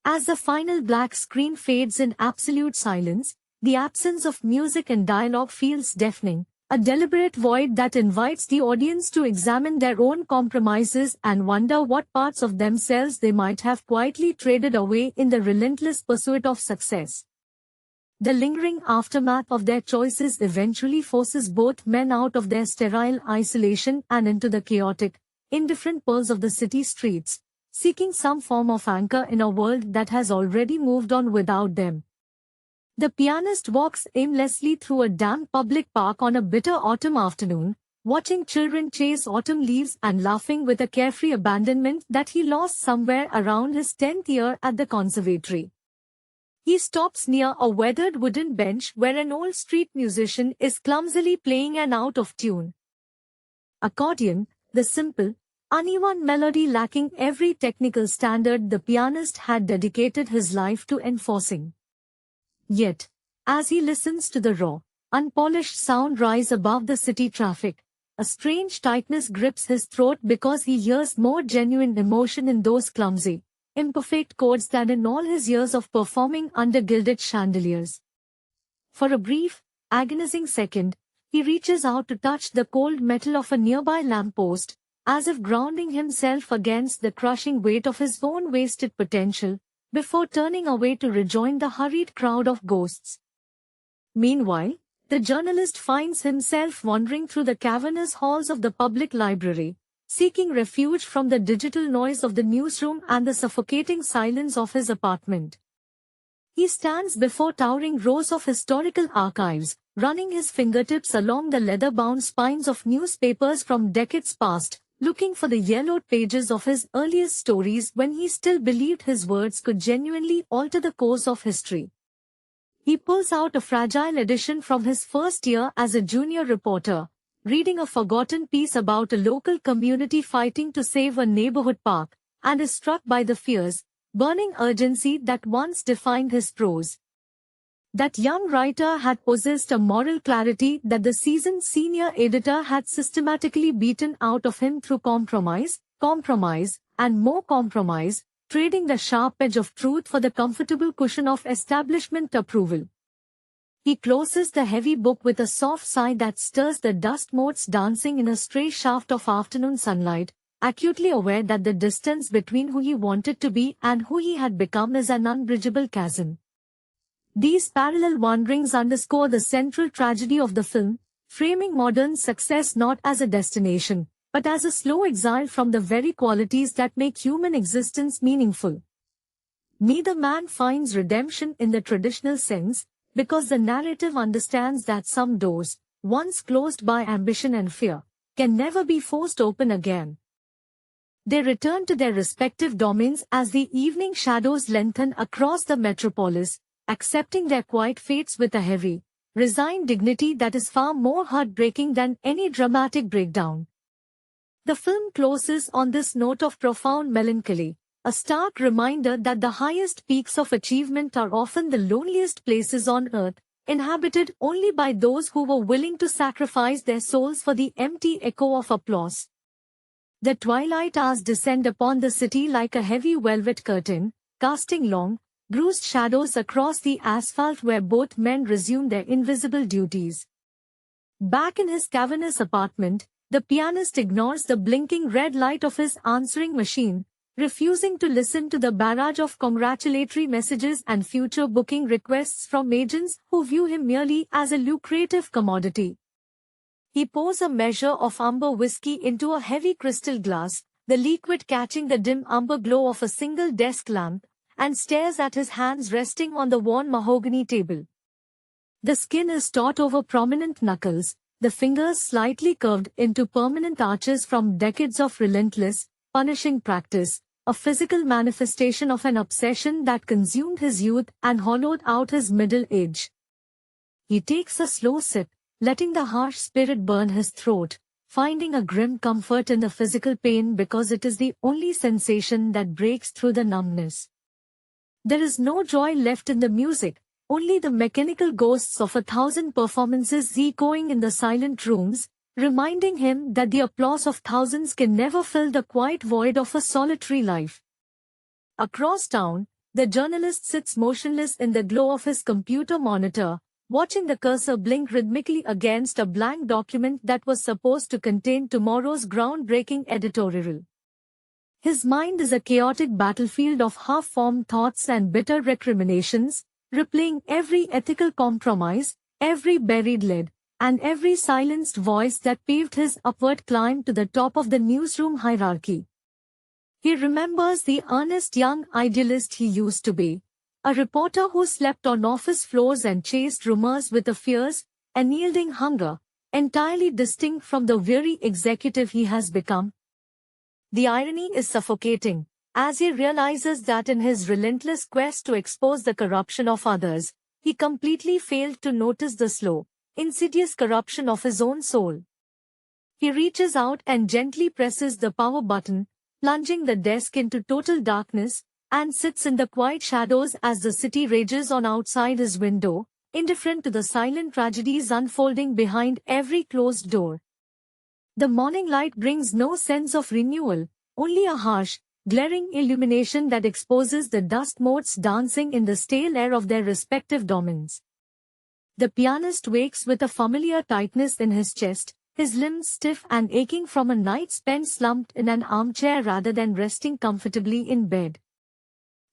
As the final black screen fades in absolute silence, the absence of music and dialogue feels deafening, a deliberate void that invites the audience to examine their own compromises and wonder what parts of themselves they might have quietly traded away in the relentless pursuit of success. The lingering aftermath of their choices eventually forces both men out of their sterile isolation and into the chaotic, indifferent pulse of the city streets, seeking some form of anchor in a world that has already moved on without them. The pianist walks aimlessly through a damp public park on a bitter autumn afternoon, watching children chase autumn leaves and laughing with a carefree abandonment that he lost somewhere around his 10th year at the conservatory. He stops near a weathered wooden bench where an old street musician is clumsily playing an out-of-tune accordion, the simple, uneven melody lacking every technical standard the pianist had dedicated his life to enforcing. Yet, as he listens to the raw, unpolished sound rise above the city traffic, a strange tightness grips his throat because he hears more genuine emotion in those clumsy, imperfect chords than in all his years of performing under gilded chandeliers. For a brief, agonizing second, he reaches out to touch the cold metal of a nearby lamppost, as if grounding himself against the crushing weight of his own wasted potential, before turning away to rejoin the hurried crowd of ghosts. Meanwhile, the journalist finds himself wandering through the cavernous halls of the public library, seeking refuge from the digital noise of the newsroom and the suffocating silence of his apartment. He stands before towering rows of historical archives, running his fingertips along the leather-bound spines of newspapers from decades past, looking for the yellowed pages of his earliest stories when he still believed his words could genuinely alter the course of history. He pulls out a fragile edition from his first year as a junior reporter, reading a forgotten piece about a local community fighting to save a neighborhood park, and is struck by the fierce, burning urgency that once defined his prose. That young writer had possessed a moral clarity that the seasoned senior editor had systematically beaten out of him through compromise, and more compromise, trading the sharp edge of truth for the comfortable cushion of establishment approval. He closes the heavy book with a soft sigh that stirs the dust motes dancing in a stray shaft of afternoon sunlight, acutely aware that the distance between who he wanted to be and who he had become is an unbridgeable chasm. These parallel wanderings underscore the central tragedy of the film, framing modern success not as a destination, but as a slow exile from the very qualities that make human existence meaningful. Neither man finds redemption in the traditional sense, because the narrative understands that some doors, once closed by ambition and fear, can never be forced open again. They return to their respective domains as the evening shadows lengthen across the metropolis, accepting their quiet fates with a heavy, resigned dignity that is far more heartbreaking than any dramatic breakdown. The film closes on this note of profound melancholy, a stark reminder that the highest peaks of achievement are often the loneliest places on earth, inhabited only by those who were willing to sacrifice their souls for the empty echo of applause. The twilight hours descend upon the city like a heavy velvet curtain, casting long, bruised shadows across the asphalt where both men resume their invisible duties. Back in his cavernous apartment, the pianist ignores the blinking red light of his answering machine, refusing to listen to the barrage of congratulatory messages and future booking requests from agents who view him merely as a lucrative commodity. He pours a measure of amber whiskey into a heavy crystal glass, the liquid catching the dim amber glow of a single desk lamp, and stares at his hands resting on the worn mahogany table. The skin is taut over prominent knuckles, the fingers slightly curved into permanent arches from decades of relentless, punishing practice, a physical manifestation of an obsession that consumed his youth and hollowed out his middle age. He takes a slow sip, letting the harsh spirit burn his throat, finding a grim comfort in the physical pain because it is the only sensation that breaks through the numbness. There is no joy left in the music, only the mechanical ghosts of 1,000 performances echoing in the silent rooms, reminding him that the applause of thousands can never fill the quiet void of a solitary life. Across town, the journalist sits motionless in the glow of his computer monitor, watching the cursor blink rhythmically against a blank document that was supposed to contain tomorrow's groundbreaking editorial. His mind is a chaotic battlefield of half-formed thoughts and bitter recriminations, replaying every ethical compromise, every buried lead, and every silenced voice that paved his upward climb to the top of the newsroom hierarchy. He remembers the earnest young idealist he used to be, a reporter who slept on office floors and chased rumors with a fierce, unyielding hunger, entirely distinct from the weary executive he has become. The irony is suffocating. as he realizes that in his relentless quest to expose the corruption of others, he completely failed to notice the slow, insidious corruption of his own soul. He reaches out and gently presses the power button, plunging the desk into total darkness, and sits in the quiet shadows as the city rages on outside his window, indifferent to the silent tragedies unfolding behind every closed door. The morning light brings no sense of renewal, only a harsh, glaring illumination that exposes the dust motes dancing in the stale air of their respective domains. The pianist wakes with a familiar tightness in his chest, his limbs stiff and aching from a night spent slumped in an armchair rather than resting comfortably in bed.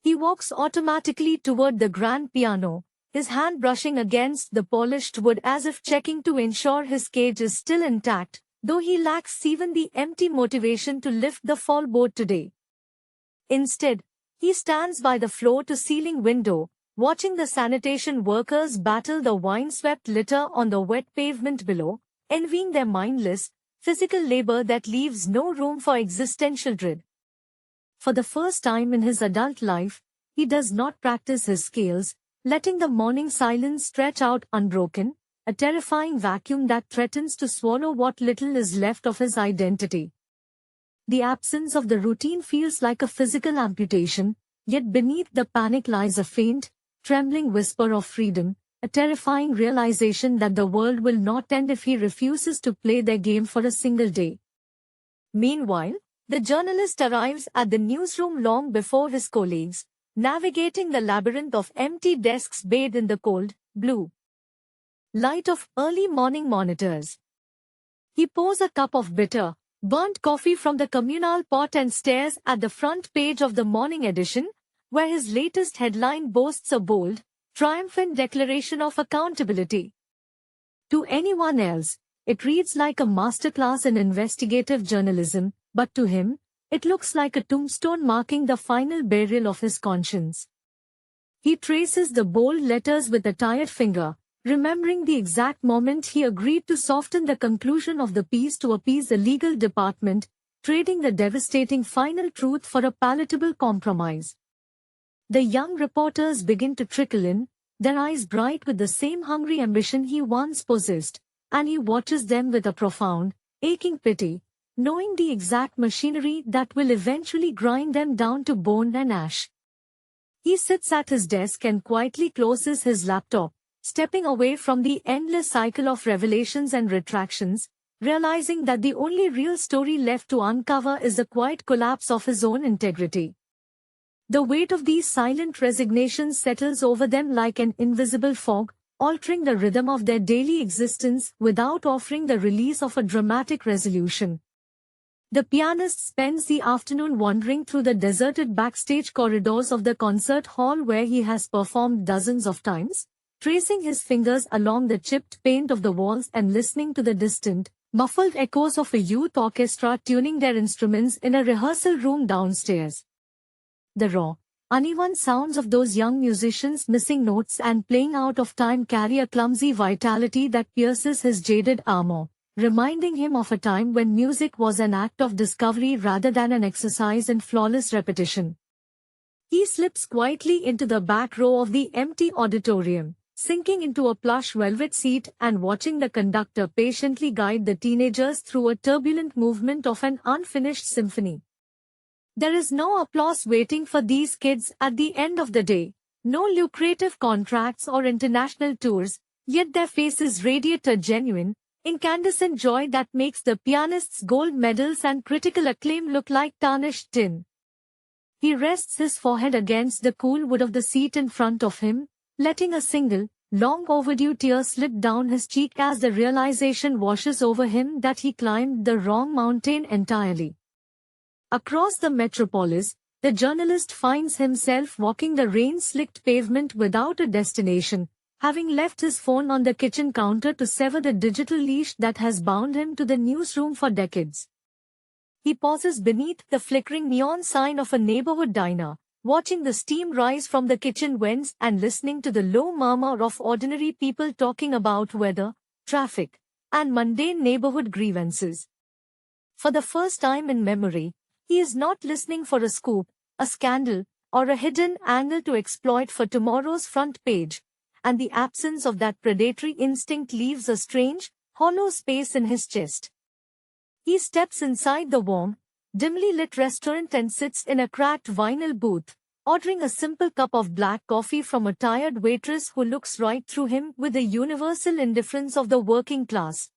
He walks automatically toward the grand piano, his hand brushing against the polished wood as if checking to ensure his cage is still intact, though he lacks even the empty motivation to lift the fall board today. Instead, he stands by the floor-to-ceiling window, watching the sanitation workers battle the wine-swept litter on the wet pavement below, envying their mindless, physical labor that leaves no room for existential dread. For the first time in his adult life, he does not practice his scales, letting the morning silence stretch out unbroken, a terrifying vacuum that threatens to swallow what little is left of his identity. The absence of the routine feels like a physical amputation, yet beneath the panic lies a faint, trembling whisper of freedom, a terrifying realization that the world will not end if he refuses to play their game for a single day. Meanwhile, the journalist arrives at the newsroom long before his colleagues, navigating the labyrinth of empty desks bathed in the cold, blue light of early morning monitors. He pours a cup of bitter, burnt coffee from the communal pot and stares at the front page of the morning edition, where his latest headline boasts a bold, triumphant declaration of accountability. To anyone else, it reads like a masterclass in investigative journalism, but to him, it looks like a tombstone marking the final burial of his conscience. He traces the bold letters with a tired finger, remembering the exact moment he agreed to soften the conclusion of the piece to appease the legal department, trading the devastating final truth for a palatable compromise. The young reporters begin to trickle in, their eyes bright with the same hungry ambition he once possessed, and he watches them with a profound, aching pity, knowing the exact machinery that will eventually grind them down to bone and ash. He sits at his desk and quietly closes his laptop, stepping away from the endless cycle of revelations and retractions, realizing that the only real story left to uncover is the quiet collapse of his own integrity. The weight of these silent resignations settles over them like an invisible fog, altering the rhythm of their daily existence without offering the release of a dramatic resolution. The pianist spends the afternoon wandering through the deserted backstage corridors of the concert hall where he has performed dozens of times, tracing his fingers along the chipped paint of the walls and listening to the distant, muffled echoes of a youth orchestra tuning their instruments in a rehearsal room downstairs. The raw, uneven sounds of those young musicians missing notes and playing out of time carry a clumsy vitality that pierces his jaded armor, reminding him of a time when music was an act of discovery rather than an exercise in flawless repetition. He slips quietly into the back row of the empty auditorium, sinking into a plush velvet seat and watching the conductor patiently guide the teenagers through a turbulent movement of an unfinished symphony. There is no applause waiting for these kids at the end of the day, no lucrative contracts or international tours, yet their faces radiate a genuine, incandescent joy that makes the pianist's gold medals and critical acclaim look like tarnished tin. He rests his forehead against the cool wood of the seat in front of him, letting a single, long overdue tear slip down his cheek as the realization washes over him that he climbed the wrong mountain entirely. Across the metropolis, the journalist finds himself walking the rain-slicked pavement without a destination, having left his phone on the kitchen counter to sever the digital leash that has bound him to the newsroom for decades. He pauses beneath the flickering neon sign of a neighborhood diner, watching the steam rise from the kitchen vents and listening to the low murmur of ordinary people talking about weather, traffic, and mundane neighborhood grievances. For the first time in memory, he is not listening for a scoop, a scandal, or a hidden angle to exploit for tomorrow's front page, and the absence of that predatory instinct leaves a strange, hollow space in his chest. He steps inside the warm, dimly lit restaurant and sits in a cracked vinyl booth, ordering a simple cup of black coffee from a tired waitress who looks right through him with the universal indifference of the working class.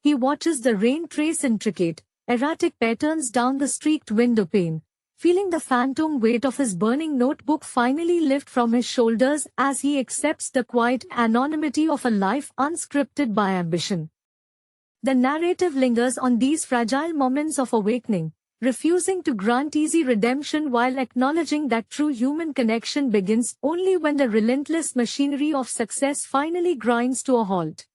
He watches the rain trace intricate, erratic patterns down the streaked window pane, feeling the phantom weight of his burning notebook finally lift from his shoulders as he accepts the quiet anonymity of a life unscripted by ambition. The narrative lingers on these fragile moments of awakening, refusing to grant easy redemption while acknowledging that true human connection begins only when the relentless machinery of success finally grinds to a halt.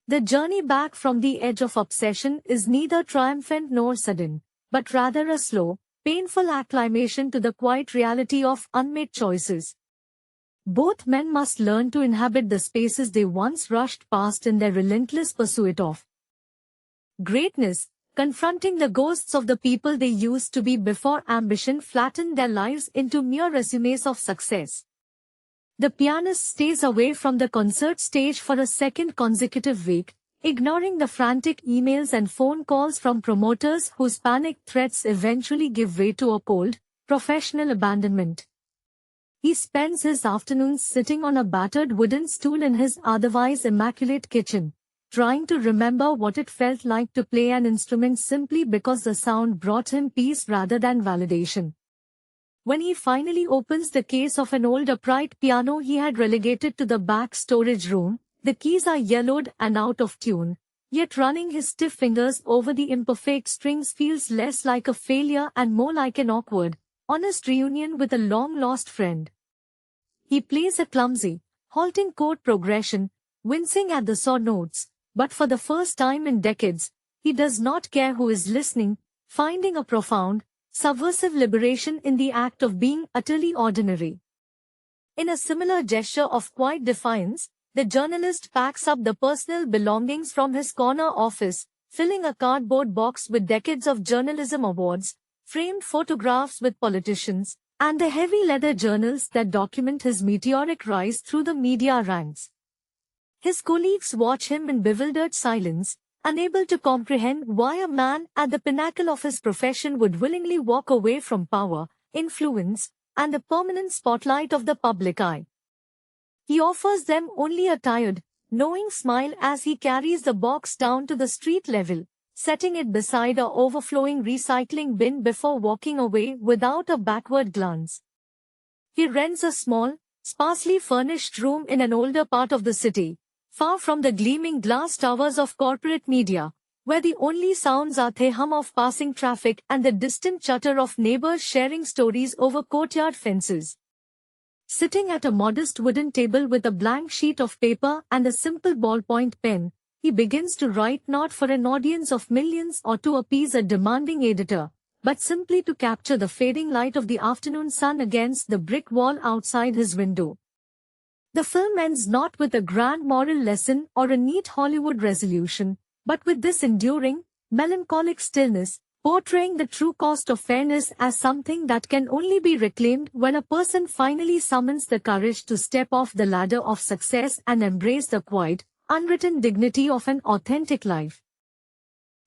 The journey back from the edge of obsession is neither triumphant nor sudden, but rather a slow, painful acclimation to the quiet reality of unmade choices. Both men must learn to inhabit the spaces they once rushed past in their relentless pursuit of greatness, confronting the ghosts of the people they used to be before ambition flattened their lives into mere resumes of success. The pianist stays away from the concert stage for a second consecutive week, ignoring the frantic emails and phone calls from promoters whose panicked threats eventually give way to a cold, professional abandonment. He spends his afternoons sitting on a battered wooden stool in his otherwise immaculate kitchen, trying to remember what it felt like to play an instrument simply because the sound brought him peace rather than validation. When he finally opens the case of an old upright piano he had relegated to the back storage room, the keys are yellowed and out of tune, yet running his stiff fingers over the imperfect strings feels less like a failure and more like an awkward, honest reunion with a long-lost friend. He plays a clumsy, halting chord progression, wincing at the sore notes, but for the first time in decades, he does not care who is listening, finding a profound, subversive liberation in the act of being utterly ordinary. In a similar gesture of quiet defiance, the journalist packs up the personal belongings from his corner office, filling a cardboard box with decades of journalism awards, framed photographs with politicians, and the heavy leather journals that document his meteoric rise through the media ranks. His colleagues watch him in bewildered silence, unable to comprehend why a man at the pinnacle of his profession would willingly walk away from power, influence, and the permanent spotlight of the public eye. He offers them only a tired, knowing smile as he carries the box down to the street level, setting it beside a overflowing recycling bin before walking away without a backward glance. He rents a small, sparsely furnished room in an older part of the city, far from the gleaming glass towers of corporate media, where the only sounds are the hum of passing traffic and the distant chatter of neighbors sharing stories over courtyard fences. Sitting at a modest wooden table with a blank sheet of paper and a simple ballpoint pen, he begins to write not for an audience of millions or to appease a demanding editor, but simply to capture the fading light of the afternoon sun against the brick wall outside his window. The film ends not with a grand moral lesson or a neat Hollywood resolution, but with this enduring, melancholic stillness, portraying the true cost of fairness as something that can only be reclaimed when a person finally summons the courage to step off the ladder of success and embrace the quiet, unwritten dignity of an authentic life.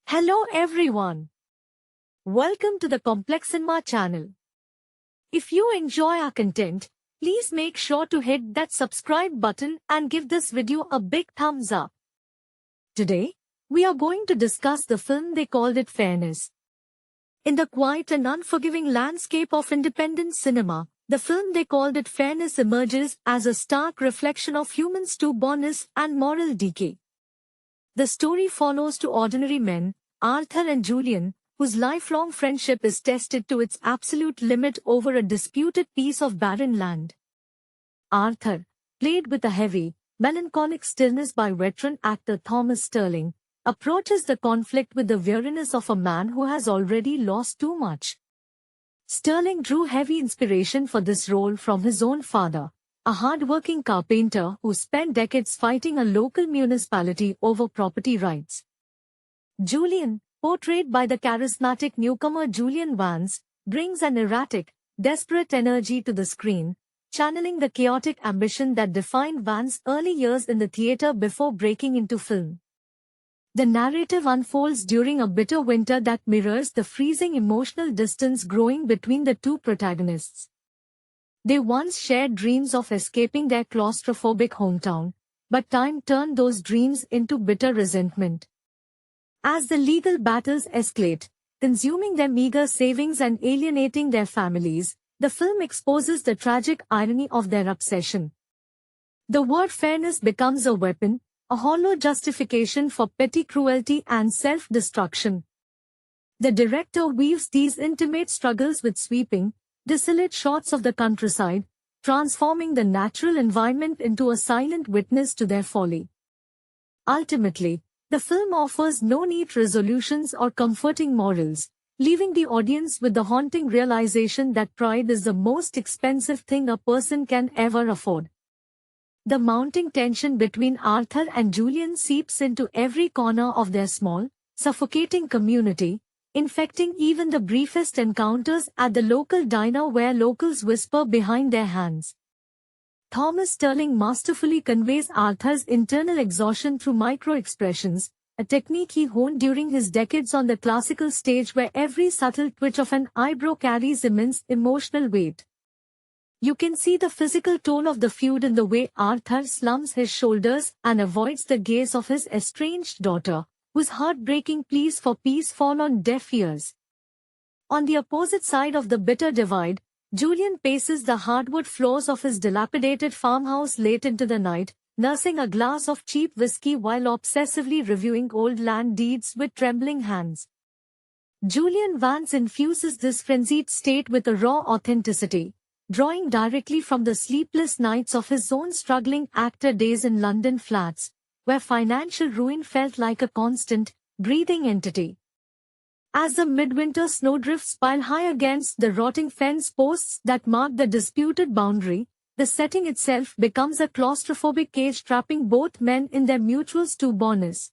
Hello everyone. Welcome to the Complex Cinema channel. If you enjoy our content, please make sure to hit that subscribe button and give this video a big thumbs up. Today, we are going to discuss the film They Called It Fairness. In the quiet and unforgiving landscape of independent cinema, the film They Called It Fairness emerges as a stark reflection of human stubbornness and moral decay. The story follows two ordinary men, Arthur and Julian, whose lifelong friendship is tested to its absolute limit over a disputed piece of barren land. Arthur, played with a heavy, melancholic stillness by veteran actor Thomas Sterling, approaches the conflict with the weariness of a man who has already lost too much. Sterling drew heavy inspiration for this role from his own father, a hard-working carpenter who spent decades fighting a local municipality over property rights. Julian, portrayed by the charismatic newcomer Julian Vance, brings an erratic, desperate energy to the screen, channeling the chaotic ambition that defined Van's early years in the theater before breaking into film. The narrative unfolds during a bitter winter that mirrors the freezing emotional distance growing between the two protagonists. They once shared dreams of escaping their claustrophobic hometown, but time turned those dreams into bitter resentment. As the legal battles escalate, consuming their meager savings and alienating their families, the film exposes the tragic irony of their obsession. The word fairness becomes a weapon, a hollow justification for petty cruelty and self-destruction. The director weaves these intimate struggles with sweeping, desolate shots of the countryside, transforming the natural environment into a silent witness to their folly. Ultimately, the film offers no neat resolutions or comforting morals, leaving the audience with the haunting realization that pride is the most expensive thing a person can ever afford. The mounting tension between Arthur and Julian seeps into every corner of their small, suffocating community, infecting even the briefest encounters at the local diner where locals whisper behind their hands. Thomas Sterling masterfully conveys Arthur's internal exhaustion through micro-expressions, a technique he honed during his decades on the classical stage where every subtle twitch of an eyebrow carries immense emotional weight. You can see the physical toll of the feud in the way Arthur slumps his shoulders and avoids the gaze of his estranged daughter, whose heartbreaking pleas for peace fall on deaf ears. On the opposite side of the bitter divide, Julian paces the hardwood floors of his dilapidated farmhouse late into the night, nursing a glass of cheap whiskey while obsessively reviewing old land deeds with trembling hands. Julian Vance infuses this frenzied state with a raw authenticity, drawing directly from the sleepless nights of his own struggling actor days in London flats, where financial ruin felt like a constant, breathing entity. As the midwinter snowdrifts pile high against the rotting fence posts that mark the disputed boundary, the setting itself becomes a claustrophobic cage trapping both men in their mutual stubbornness.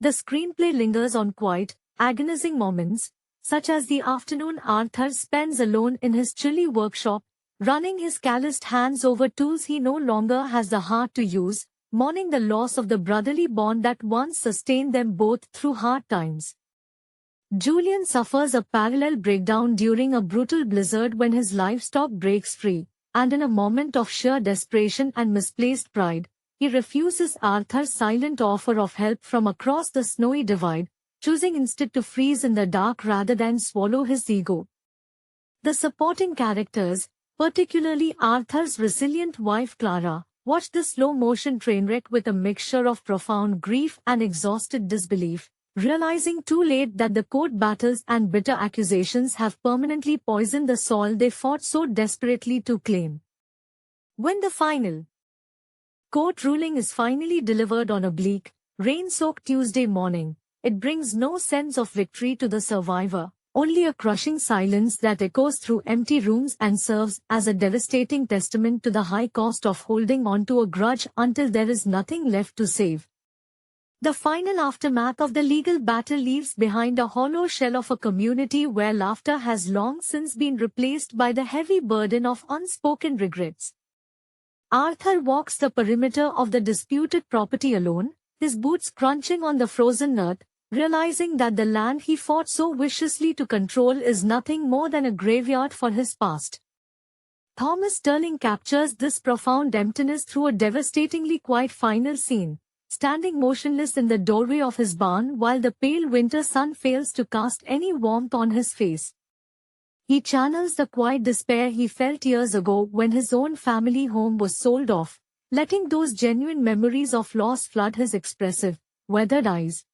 The screenplay lingers on quiet, agonizing moments, such as the afternoon Arthur spends alone in his chilly workshop, running his calloused hands over tools he no longer has the heart to use, mourning the loss of the brotherly bond that once sustained them both through hard times. Julian suffers a parallel breakdown during a brutal blizzard when his livestock breaks free, and in a moment of sheer desperation and misplaced pride, he refuses Arthur's silent offer of help from across the snowy divide, choosing instead to freeze in the dark rather than swallow his ego. The supporting characters, particularly Arthur's resilient wife Clara, watch the slow-motion train wreck with a mixture of profound grief and exhausted disbelief, realizing too late that the court battles and bitter accusations have permanently poisoned the soil they fought so desperately to claim. When the final court ruling is finally delivered on a bleak, rain-soaked Tuesday morning, it brings no sense of victory to the survivor, only a crushing silence that echoes through empty rooms and serves as a devastating testament to the high cost of holding on to a grudge until there is nothing left to save. The final aftermath of the legal battle leaves behind a hollow shell of a community where laughter has long since been replaced by the heavy burden of unspoken regrets. Arthur walks the perimeter of the disputed property alone, his boots crunching on the frozen earth, realizing that the land he fought so viciously to control is nothing more than a graveyard for his past. Thomas Sterling captures this profound emptiness through a devastatingly quiet final scene, standing motionless in the doorway of his barn while the pale winter sun fails to cast any warmth on his face. He channels the quiet despair he felt years ago when his own family home was sold off, letting those genuine memories of loss flood his expressive, weathered eyes.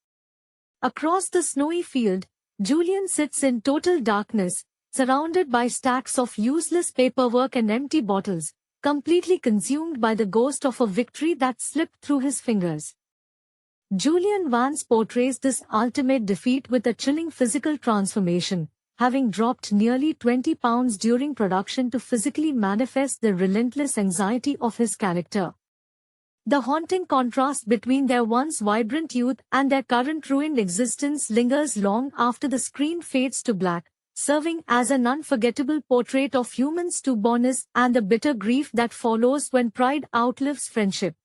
Across the snowy field, Julian sits in total darkness, surrounded by stacks of useless paperwork and empty bottles, completely consumed by the ghost of a victory that slipped through his fingers. Julian Vance portrays this ultimate defeat with a chilling physical transformation, having dropped nearly 20 pounds during production to physically manifest the relentless anxiety of his character. The haunting contrast between their once vibrant youth and their current ruined existence lingers long after the screen fades to black, serving as an unforgettable portrait of human stubbornness and the bitter grief that follows when pride outlives friendship.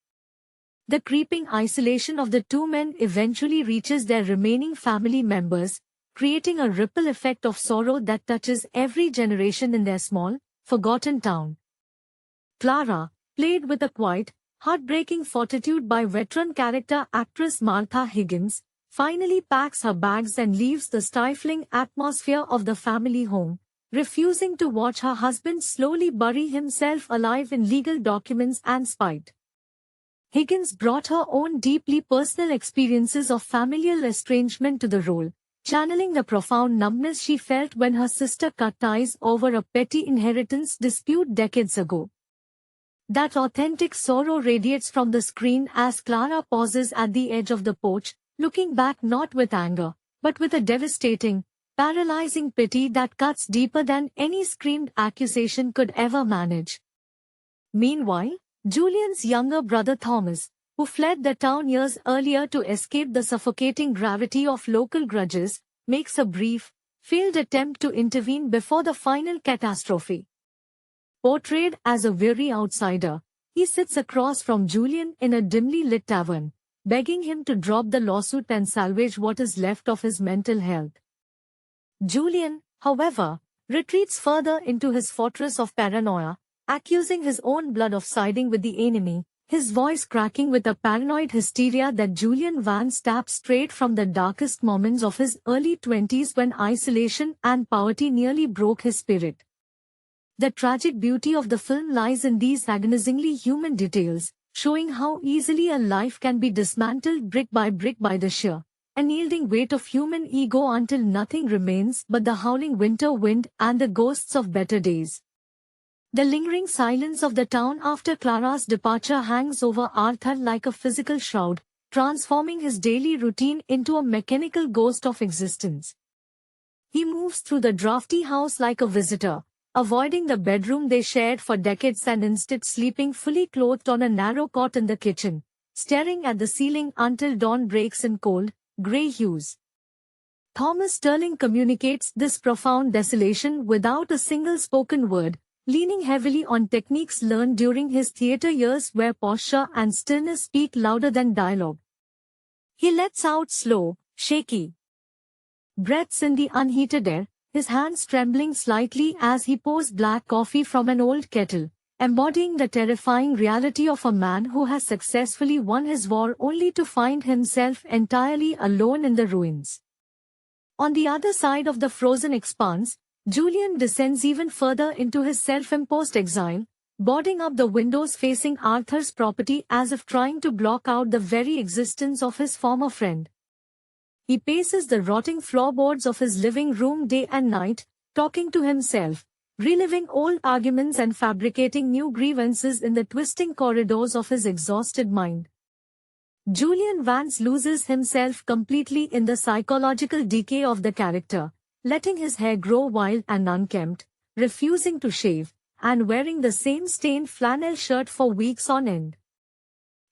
The creeping isolation of the two men eventually reaches their remaining family members, creating a ripple effect of sorrow that touches every generation in their small, forgotten town. Clara, played with a quiet, heartbreaking fortitude by veteran character actress Martha Higgins, finally packs her bags and leaves the stifling atmosphere of the family home, refusing to watch her husband slowly bury himself alive in legal documents and spite. Higgins brought her own deeply personal experiences of familial estrangement to the role, channeling the profound numbness she felt when her sister cut ties over a petty inheritance dispute decades ago. That authentic sorrow radiates from the screen as Clara pauses at the edge of the porch, looking back not with anger, but with a devastating, paralyzing pity that cuts deeper than any screamed accusation could ever manage. Meanwhile, Julian's younger brother Thomas, who fled the town years earlier to escape the suffocating gravity of local grudges, makes a brief, failed attempt to intervene before the final catastrophe. Portrayed as a weary outsider, he sits across from Julian in a dimly lit tavern, begging him to drop the lawsuit and salvage what is left of his mental health. Julian, however, retreats further into his fortress of paranoia, accusing his own blood of siding with the enemy, his voice cracking with a paranoid hysteria that Julian Vance taps straight from the darkest moments of his early 20s when isolation and poverty nearly broke his spirit. The tragic beauty of the film lies in these agonizingly human details, showing how easily a life can be dismantled brick by the sheer, unyielding weight of human ego until nothing remains but the howling winter wind and the ghosts of better days. The lingering silence of the town after Clara's departure hangs over Arthur like a physical shroud, transforming his daily routine into a mechanical ghost of existence. He moves through the drafty house like a visitor, avoiding the bedroom they shared for decades and instead sleeping fully clothed on a narrow cot in the kitchen, staring at the ceiling until dawn breaks in cold, grey hues. Thomas Sterling communicates this profound desolation without a single spoken word, leaning heavily on techniques learned during his theatre years where posture and stillness speak louder than dialogue. He lets out slow, shaky breaths in the unheated air, his hands trembling slightly as he pours black coffee from an old kettle, embodying the terrifying reality of a man who has successfully won his war only to find himself entirely alone in the ruins. On the other side of the frozen expanse, Julian descends even further into his self-imposed exile, boarding up the windows facing Arthur's property as if trying to block out the very existence of his former friend. He paces the rotting floorboards of his living room day and night, talking to himself, reliving old arguments and fabricating new grievances in the twisting corridors of his exhausted mind. Julian Vance loses himself completely in the psychological decay of the character, letting his hair grow wild and unkempt, refusing to shave, and wearing the same stained flannel shirt for weeks on end.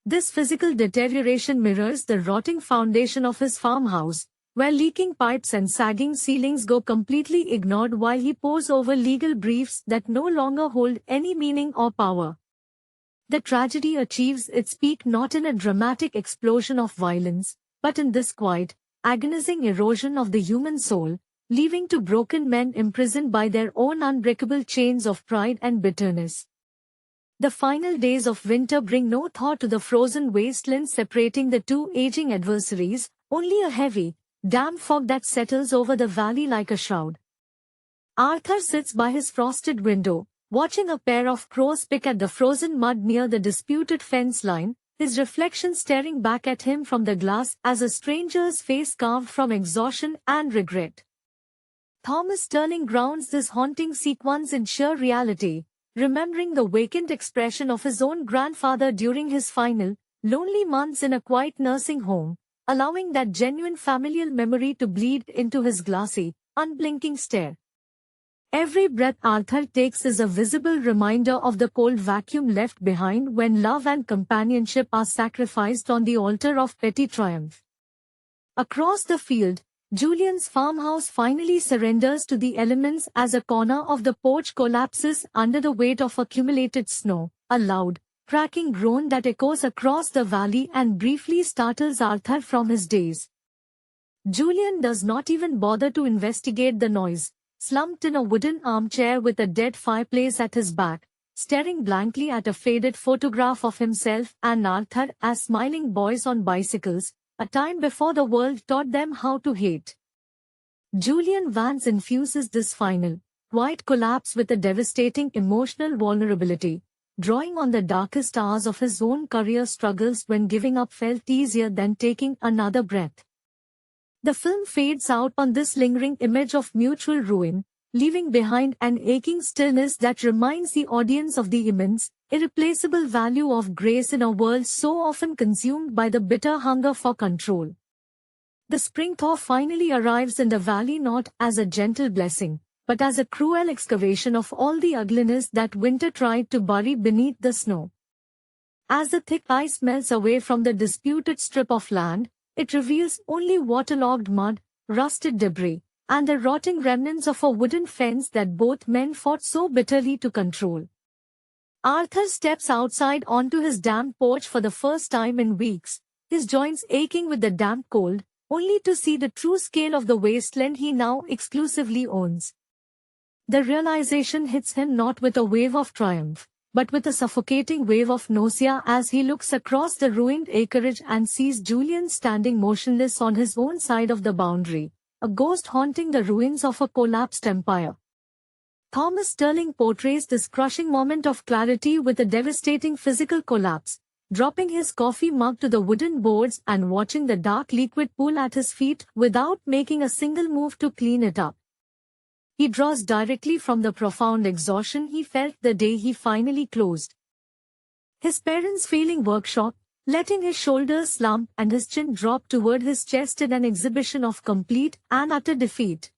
This physical deterioration mirrors the rotting foundation of his farmhouse, where leaking pipes and sagging ceilings go completely ignored while he pores over legal briefs that no longer hold any meaning or power. The tragedy achieves its peak not in a dramatic explosion of violence, but in this quiet, agonizing erosion of the human soul, leaving two broken men imprisoned by their own unbreakable chains of pride and bitterness. The final days of winter bring no thaw to the frozen wasteland separating the two aging adversaries, only a heavy, damp fog that settles over the valley like a shroud. Arthur sits by his frosted window, watching a pair of crows pick at the frozen mud near the disputed fence line, his reflection staring back at him from the glass as a stranger's face carved from exhaustion and regret. Thomas Sterling grounds this haunting sequence in sheer reality, remembering the vacant expression of his own grandfather during his final, lonely months in a quiet nursing home, allowing that genuine familial memory to bleed into his glassy, unblinking stare. Every breath Arthur takes is a visible reminder of the cold vacuum left behind when love and companionship are sacrificed on the altar of petty triumph. Across the field, Julian's farmhouse finally surrenders to the elements as a corner of the porch collapses under the weight of accumulated snow, a loud, cracking groan that echoes across the valley and briefly startles Arthur from his daze. Julian does not even bother to investigate the noise, slumped in a wooden armchair with a dead fireplace at his back, staring blankly at a faded photograph of himself and Arthur as smiling boys on bicycles, a time before the world taught them how to hate. Julian Vance infuses this final, quiet collapse with a devastating emotional vulnerability, drawing on the darkest hours of his own career struggles when giving up felt easier than taking another breath. The film fades out on this lingering image of mutual ruin, leaving behind an aching stillness that reminds the audience of the immense, irreplaceable value of grace in a world so often consumed by the bitter hunger for control. The spring thaw finally arrives in the valley not as a gentle blessing, but as a cruel excavation of all the ugliness that winter tried to bury beneath the snow. As the thick ice melts away from the disputed strip of land, it reveals only waterlogged mud, rusted debris, and the rotting remnants of a wooden fence that both men fought so bitterly to control. Arthur steps outside onto his damp porch for the first time in weeks, his joints aching with the damp cold, only to see the true scale of the wasteland he now exclusively owns. The realization hits him not with a wave of triumph, but with a suffocating wave of nausea as he looks across the ruined acreage and sees Julian standing motionless on his own side of the boundary, a ghost haunting the ruins of a collapsed empire. Thomas Sterling portrays this crushing moment of clarity with a devastating physical collapse, dropping his coffee mug to the wooden boards and watching the dark liquid pool at his feet without making a single move to clean it up. He draws directly from the profound exhaustion he felt the day he finally closed his parents' failing workshop, letting his shoulders slump and his chin drop toward his chest in an exhibition of complete and utter defeat.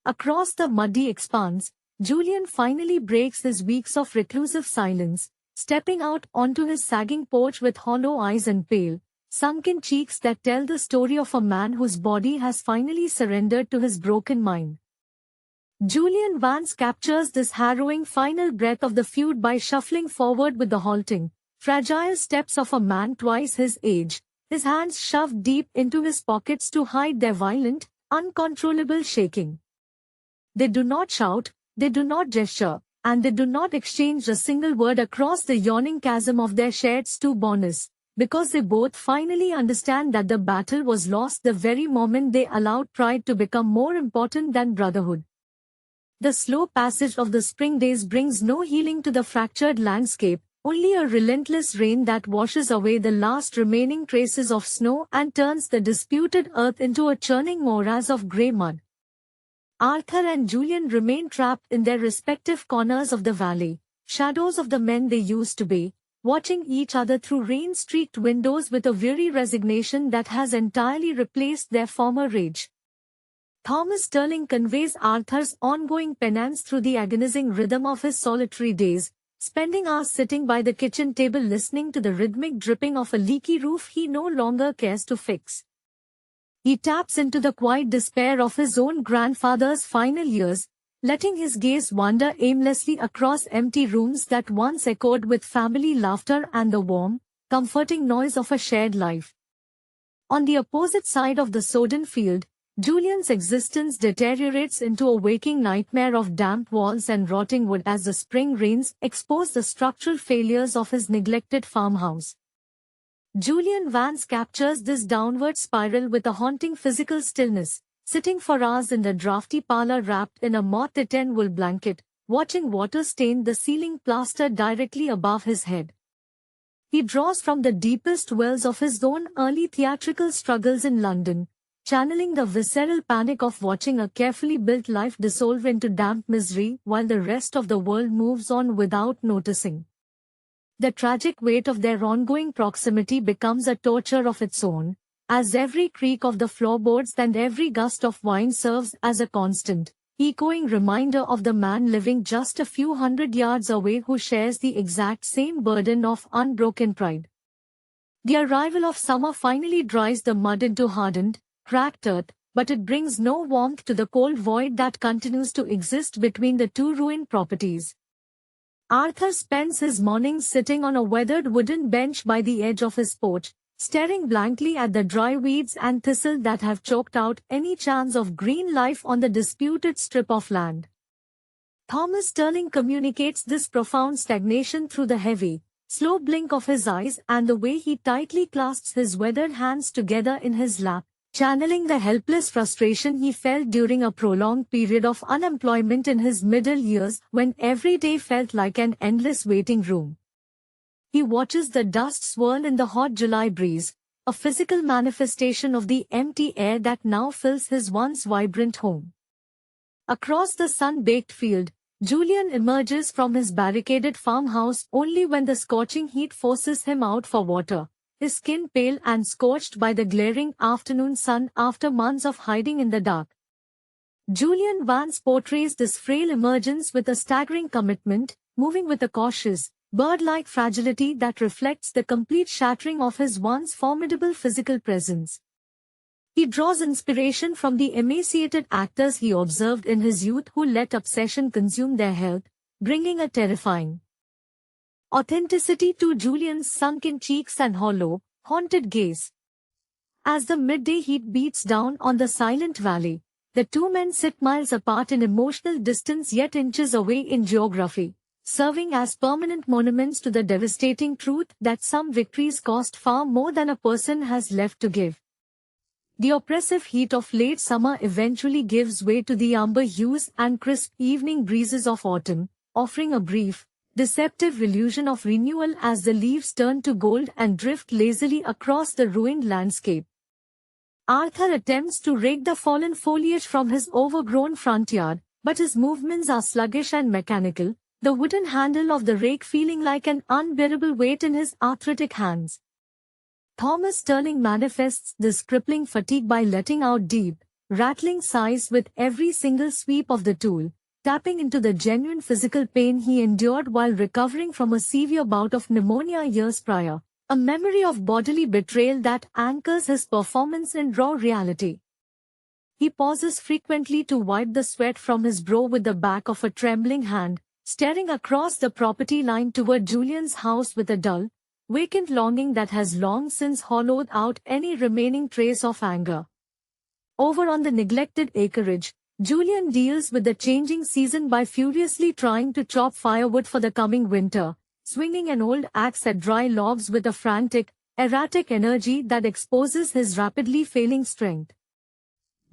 Across the muddy expanse, Julian finally breaks his weeks of reclusive silence, stepping out onto his sagging porch with hollow eyes and pale, sunken cheeks that tell the story of a man whose body has finally surrendered to his broken mind. Julian Vance captures this harrowing final breath of the feud by shuffling forward with the halting, fragile steps of a man twice his age, his hands shoved deep into his pockets to hide their violent, uncontrollable shaking. They do not shout, they do not gesture, and they do not exchange a single word across the yawning chasm of their shared stubbornness, because they both finally understand that the battle was lost the very moment they allowed pride to become more important than brotherhood. The slow passage of the spring days brings no healing to the fractured landscape, only a relentless rain that washes away the last remaining traces of snow and turns the disputed earth into a churning morass of grey mud. Arthur and Julian remain trapped in their respective corners of the valley, shadows of the men they used to be, watching each other through rain-streaked windows with a weary resignation that has entirely replaced their former rage. Thomas Sterling conveys Arthur's ongoing penance through the agonizing rhythm of his solitary days, spending hours sitting by the kitchen table listening to the rhythmic dripping of a leaky roof he no longer cares to fix. He taps into the quiet despair of his own grandfather's final years, letting his gaze wander aimlessly across empty rooms that once echoed with family laughter and the warm, comforting noise of a shared life. On the opposite side of the sodden field, Julian's existence deteriorates into a waking nightmare of damp walls and rotting wood as the spring rains expose the structural failures of his neglected farmhouse. Julian Vance captures this downward spiral with a haunting physical stillness, sitting for hours in the drafty parlor wrapped in a moth-eaten wool blanket, watching water stain the ceiling plaster directly above his head. He draws from the deepest wells of his own early theatrical struggles in London, channeling the visceral panic of watching a carefully built life dissolve into damp misery while the rest of the world moves on without noticing. The tragic weight of their ongoing proximity becomes a torture of its own, as every creak of the floorboards and every gust of wind serves as a constant, echoing reminder of the man living just a few hundred yards away who shares the exact same burden of unbroken pride. The arrival of summer finally dries the mud into hardened, cracked earth, but it brings no warmth to the cold void that continues to exist between the two ruined properties. Arthur spends his mornings sitting on a weathered wooden bench by the edge of his porch, staring blankly at the dry weeds and thistle that have choked out any chance of green life on the disputed strip of land. Thomas Sterling communicates this profound stagnation through the heavy, slow blink of his eyes and the way he tightly clasps his weathered hands together in his lap, channeling the helpless frustration he felt during a prolonged period of unemployment in his middle years when every day felt like an endless waiting room. He watches the dust swirl in the hot July breeze, a physical manifestation of the empty air that now fills his once vibrant home. Across the sun-baked field, Julian emerges from his barricaded farmhouse only when the scorching heat forces him out for water, his skin pale and scorched by the glaring afternoon sun after months of hiding in the dark. Julian Vance portrays this frail emergence with a staggering commitment, moving with a cautious, bird-like fragility that reflects the complete shattering of his once formidable physical presence. He draws inspiration from the emaciated actors he observed in his youth who let obsession consume their health, bringing a terrifying authenticity to Julian's sunken cheeks and hollow, haunted gaze. As the midday heat beats down on the silent valley, the two men sit miles apart in emotional distance yet inches away in geography, serving as permanent monuments to the devastating truth that some victories cost far more than a person has left to give. The oppressive heat of late summer eventually gives way to the amber hues and crisp evening breezes of autumn, offering a brief, deceptive illusion of renewal as the leaves turn to gold and drift lazily across the ruined landscape. Arthur attempts to rake the fallen foliage from his overgrown front yard, but his movements are sluggish and mechanical, the wooden handle of the rake feeling like an unbearable weight in his arthritic hands. Thomas Sterling manifests this crippling fatigue by letting out deep, rattling sighs with every single sweep of the tool, tapping into the genuine physical pain he endured while recovering from a severe bout of pneumonia years prior, a memory of bodily betrayal that anchors his performance in raw reality. He pauses frequently to wipe the sweat from his brow with the back of a trembling hand, staring across the property line toward Julian's house with a dull, vacant longing that has long since hollowed out any remaining trace of anger. Over on the neglected acreage, Julian deals with the changing season by furiously trying to chop firewood for the coming winter, swinging an old axe at dry logs with a frantic, erratic energy that exposes his rapidly failing strength.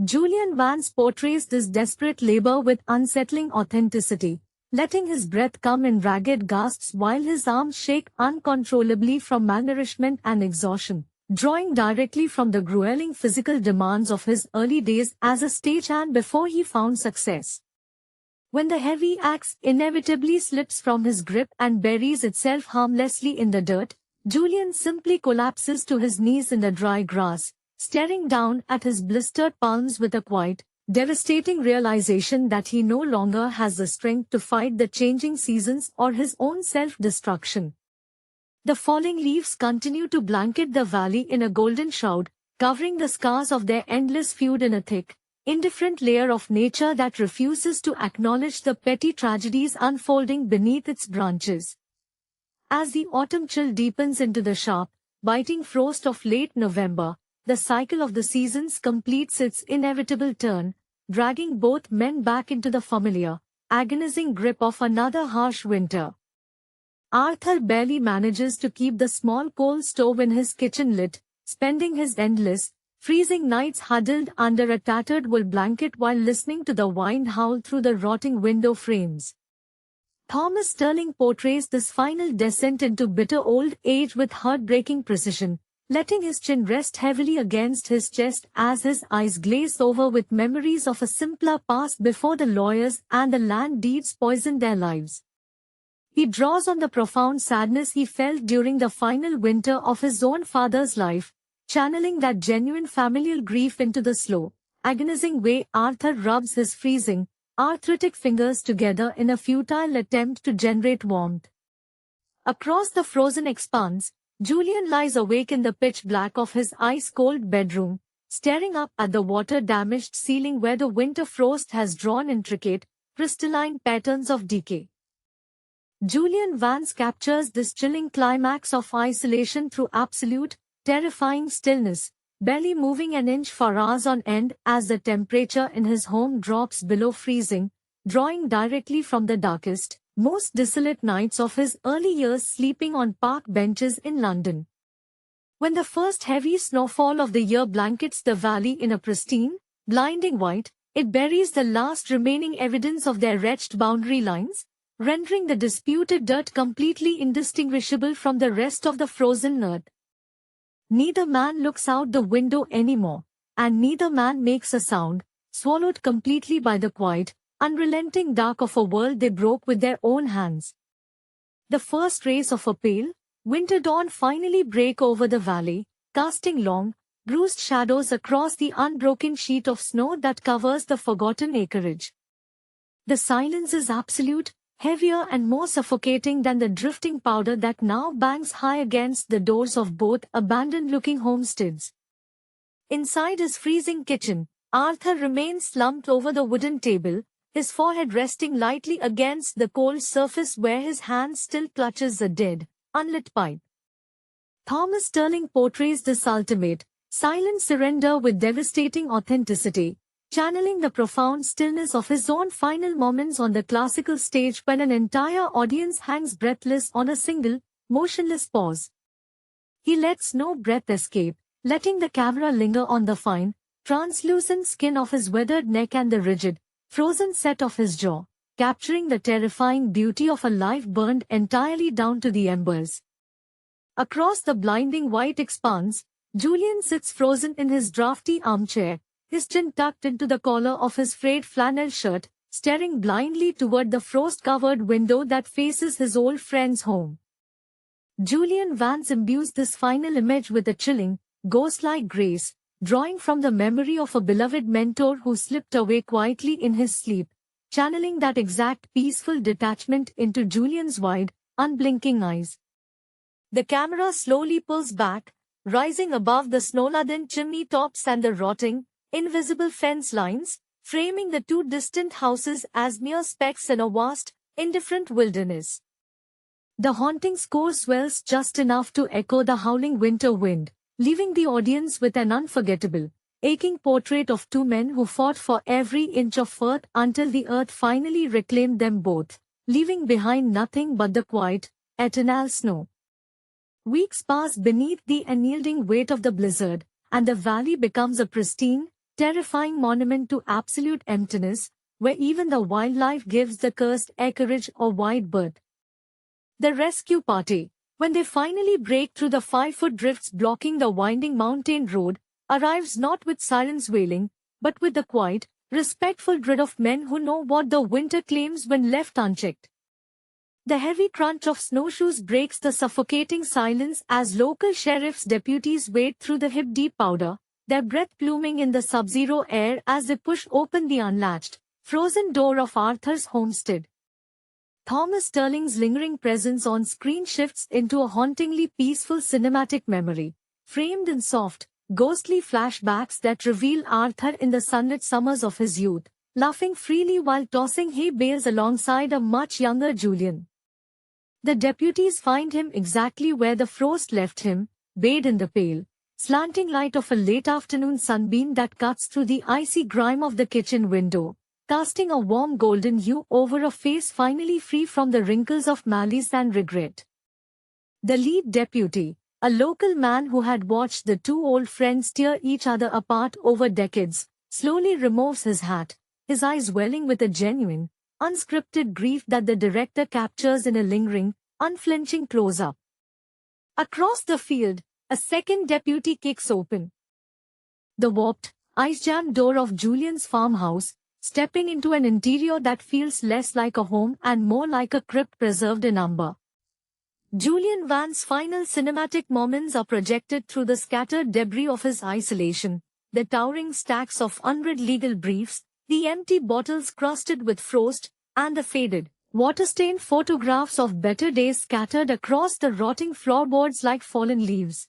Julian Vance portrays this desperate labor with unsettling authenticity, letting his breath come in ragged gasps while his arms shake uncontrollably from malnourishment and exhaustion, drawing directly from the grueling physical demands of his early days as a stagehand before he found success. When the heavy axe inevitably slips from his grip and buries itself harmlessly in the dirt, Julian simply collapses to his knees in the dry grass, staring down at his blistered palms with a quiet, devastating realization that he no longer has the strength to fight the changing seasons or his own self-destruction. The falling leaves continue to blanket the valley in a golden shroud, covering the scars of their endless feud in a thick, indifferent layer of nature that refuses to acknowledge the petty tragedies unfolding beneath its branches. As the autumn chill deepens into the sharp, biting frost of late November, the cycle of the seasons completes its inevitable turn, dragging both men back into the familiar, agonizing grip of another harsh winter. Arthur barely manages to keep the small coal stove in his kitchen lit, spending his endless, freezing nights huddled under a tattered wool blanket while listening to the wind howl through the rotting window frames. Thomas Sterling portrays this final descent into bitter old age with heartbreaking precision, letting his chin rest heavily against his chest as his eyes glaze over with memories of a simpler past before the lawyers and the land deeds poisoned their lives. He draws on the profound sadness he felt during the final winter of his own father's life, channeling that genuine familial grief into the slow, agonizing way Arthur rubs his freezing, arthritic fingers together in a futile attempt to generate warmth. Across the frozen expanse, Julian lies awake in the pitch black of his ice-cold bedroom, staring up at the water-damaged ceiling where the winter frost has drawn intricate, crystalline patterns of decay. Julian Vance captures this chilling climax of isolation through absolute, terrifying stillness, barely moving an inch for hours on end as the temperature in his home drops below freezing, drawing directly from the darkest, most desolate nights of his early years sleeping on park benches in London. When the first heavy snowfall of the year blankets the valley in a pristine, blinding white, it buries the last remaining evidence of their wretched boundary lines, rendering the disputed dirt completely indistinguishable from the rest of the frozen earth. Neither man looks out the window anymore, and neither man makes a sound, swallowed completely by the quiet, unrelenting dark of a world they broke with their own hands. The first rays of a pale, winter dawn finally break over the valley, casting long, bruised shadows across the unbroken sheet of snow that covers the forgotten acreage. The silence is absolute, heavier and more suffocating than the drifting powder that now bangs high against the doors of both abandoned-looking homesteads. Inside his freezing kitchen, Arthur remains slumped over the wooden table, his forehead resting lightly against the cold surface where his hand still clutches the dead, unlit pipe. Thomas Sterling portrays this ultimate, silent surrender with devastating authenticity, channeling the profound stillness of his own final moments on the classical stage when an entire audience hangs breathless on a single, motionless pause. He lets no breath escape, letting the camera linger on the fine, translucent skin of his weathered neck and the rigid, frozen set of his jaw, capturing the terrifying beauty of a life burned entirely down to the embers. Across the blinding white expanse, Julian sits frozen in his drafty armchair, his chin tucked into the collar of his frayed flannel shirt, staring blindly toward the frost-covered window that faces his old friend's home. Julian Vance imbues this final image with a chilling, ghost-like grace, drawing from the memory of a beloved mentor who slipped away quietly in his sleep, channeling that exact peaceful detachment into Julian's wide, unblinking eyes. The camera slowly pulls back, rising above the snow-laden chimney tops and the rotting, invisible fence lines, framing the two distant houses as mere specks in a vast, indifferent wilderness. The haunting score swells just enough to echo the howling winter wind, leaving the audience with an unforgettable, aching portrait of two men who fought for every inch of earth until the earth finally reclaimed them both, leaving behind nothing but the quiet, eternal snow. Weeks pass beneath the unyielding weight of the blizzard, and the valley becomes a pristine, terrifying monument to absolute emptiness, where even the wildlife gives the cursed acreage a wide berth. The rescue party, when they finally break through the 5-foot drifts blocking the winding mountain road, arrives not with sirens wailing, but with the quiet, respectful dread of men who know what the winter claims when left unchecked. The heavy crunch of snowshoes breaks the suffocating silence as local sheriff's deputies wade through the hip-deep powder, their breath pluming in the sub-zero air as they push open the unlatched, frozen door of Arthur's homestead. Thomas Sterling's lingering presence on screen shifts into a hauntingly peaceful cinematic memory, framed in soft, ghostly flashbacks that reveal Arthur in the sunlit summers of his youth, laughing freely while tossing hay bales alongside a much younger Julian. The deputies find him exactly where the frost left him, bathed in the pale, slanting light of a late afternoon sunbeam that cuts through the icy grime of the kitchen window, casting a warm golden hue over a face finally free from the wrinkles of malice and regret. The lead deputy, a local man who had watched the two old friends tear each other apart over decades, slowly removes his hat, his eyes welling with a genuine, unscripted grief that the director captures in a lingering, unflinching close-up. Across the field, a second deputy kicks open the warped, ice-jammed door of Julian's farmhouse, stepping into an interior that feels less like a home and more like a crypt preserved in umber. Julian Vance's final cinematic moments are projected through the scattered debris of his isolation, the towering stacks of unread legal briefs, the empty bottles crusted with frost, and the faded, water-stained photographs of better days scattered across the rotting floorboards like fallen leaves.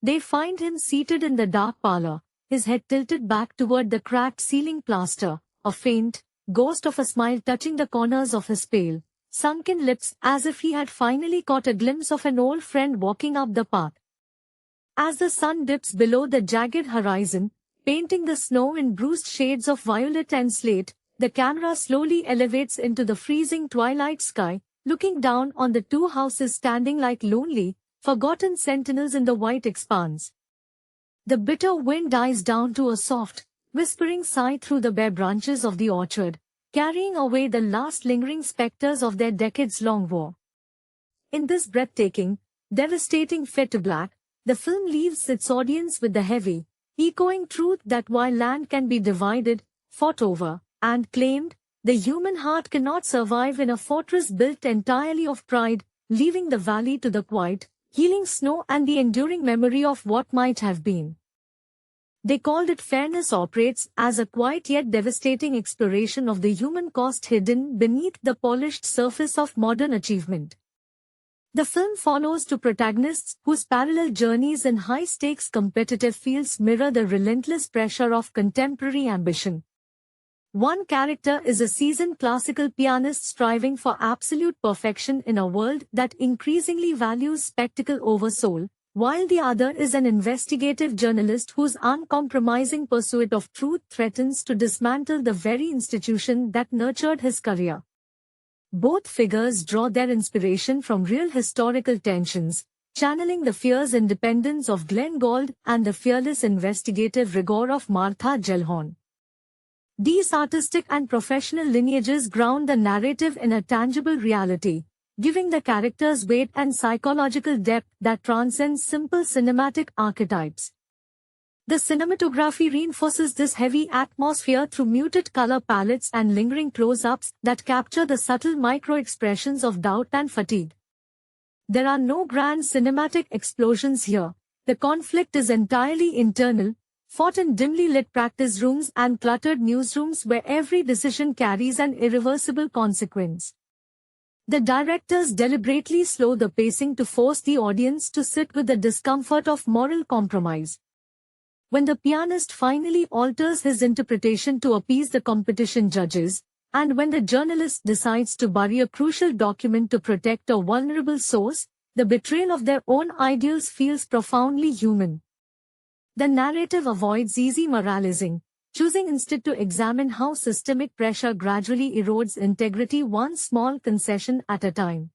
They find him seated in the dark parlor, his head tilted back toward the cracked ceiling plaster, a faint ghost of a smile touching the corners of his pale, sunken lips as if he had finally caught a glimpse of an old friend walking up the path. As the sun dips below the jagged horizon, painting the snow in bruised shades of violet and slate, the camera slowly elevates into the freezing twilight sky, looking down on the two houses standing like lonely, forgotten sentinels in the white expanse. The bitter wind dies down to a soft, whispering sigh through the bare branches of the orchard, carrying away the last lingering specters of their decades-long war. In this breathtaking, devastating fade to black, the film leaves its audience with the heavy, echoing truth that while land can be divided, fought over, and claimed, the human heart cannot survive in a fortress built entirely of pride, leaving the valley to the quiet, healing snow and the enduring memory of what might have been. They called it Fairness Operates as a quiet yet devastating exploration of the human cost hidden beneath the polished surface of modern achievement. The film follows two protagonists whose parallel journeys in high-stakes competitive fields mirror the relentless pressure of contemporary ambition. One character is a seasoned classical pianist striving for absolute perfection in a world that increasingly values spectacle over soul, while the other is an investigative journalist whose uncompromising pursuit of truth threatens to dismantle the very institution that nurtured his career. Both figures draw their inspiration from real historical tensions, channeling the fierce independence of Glenn Gould and the fearless investigative rigor of Martha Gellhorn. These artistic and professional lineages ground the narrative in a tangible reality, giving the characters weight and psychological depth that transcends simple cinematic archetypes. The cinematography reinforces this heavy atmosphere through muted color palettes and lingering close-ups that capture the subtle micro-expressions of doubt and fatigue. There are no grand cinematic explosions here. The conflict is entirely internal, fought in dimly lit practice rooms and cluttered newsrooms where every decision carries an irreversible consequence. The directors deliberately slow the pacing to force the audience to sit with the discomfort of moral compromise. When the pianist finally alters his interpretation to appease the competition judges, and when the journalist decides to bury a crucial document to protect a vulnerable source, the betrayal of their own ideals feels profoundly human. The narrative avoids easy moralizing, choosing instead to examine how systemic pressure gradually erodes integrity one small concession at a time.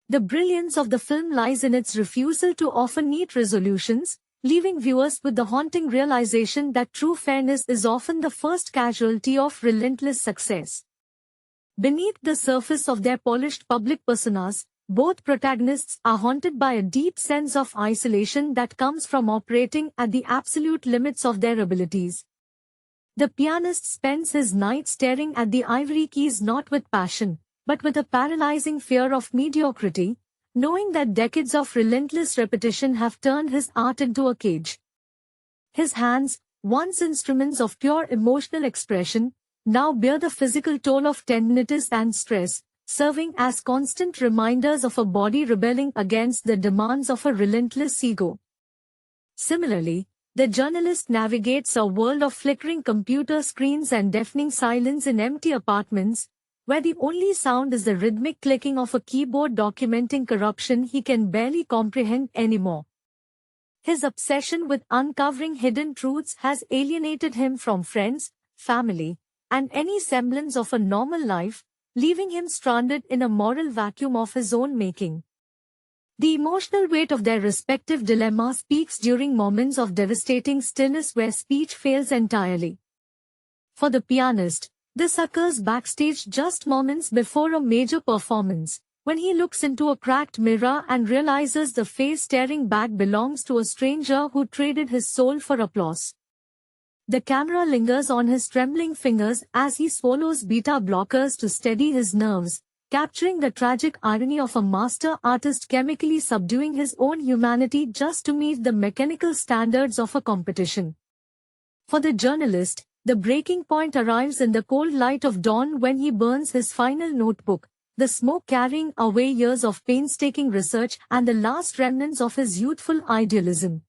The brilliance of the film lies in its refusal to offer neat resolutions, leaving viewers with the haunting realization that true fairness is often the first casualty of relentless success. Beneath the surface of their polished public personas, both protagonists are haunted by a deep sense of isolation that comes from operating at the absolute limits of their abilities. The pianist spends his nights staring at the ivory keys not with passion, but with a paralyzing fear of mediocrity, knowing that decades of relentless repetition have turned his art into a cage. His hands, once instruments of pure emotional expression, now bear the physical toll of tenderness and stress, serving as constant reminders of a body rebelling against the demands of a relentless ego. Similarly, the journalist navigates a world of flickering computer screens and deafening silence in empty apartments, where the only sound is the rhythmic clicking of a keyboard documenting corruption he can barely comprehend anymore. His obsession with uncovering hidden truths has alienated him from friends, family, and any semblance of a normal life, leaving him stranded in a moral vacuum of his own making. The emotional weight of their respective dilemmas peaks during moments of devastating stillness where speech fails entirely. For the pianist, this occurs backstage just moments before a major performance, when he looks into a cracked mirror and realizes the face staring back belongs to a stranger who traded his soul for applause. The camera lingers on his trembling fingers as he swallows beta blockers to steady his nerves, capturing the tragic irony of a master artist chemically subduing his own humanity just to meet the mechanical standards of a competition. For the journalist, the breaking point arrives in the cold light of dawn when he burns his final notebook, the smoke carrying away years of painstaking research and the last remnants of his youthful idealism.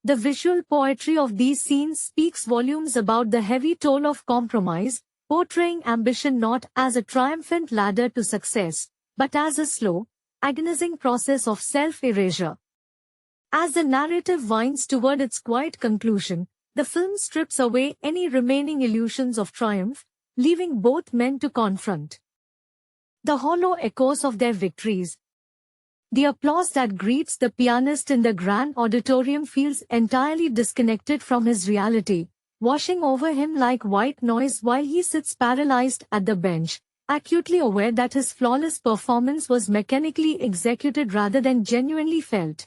The visual poetry of these scenes speaks volumes about the heavy toll of compromise, portraying ambition not as a triumphant ladder to success, but as a slow, agonizing process of self-erasure. As the narrative winds toward its quiet conclusion, the film strips away any remaining illusions of triumph, leaving both men to confront the hollow echoes of their victories. The applause that greets the pianist in the grand auditorium feels entirely disconnected from his reality, washing over him like white noise while he sits paralyzed at the bench, acutely aware that his flawless performance was mechanically executed rather than genuinely felt.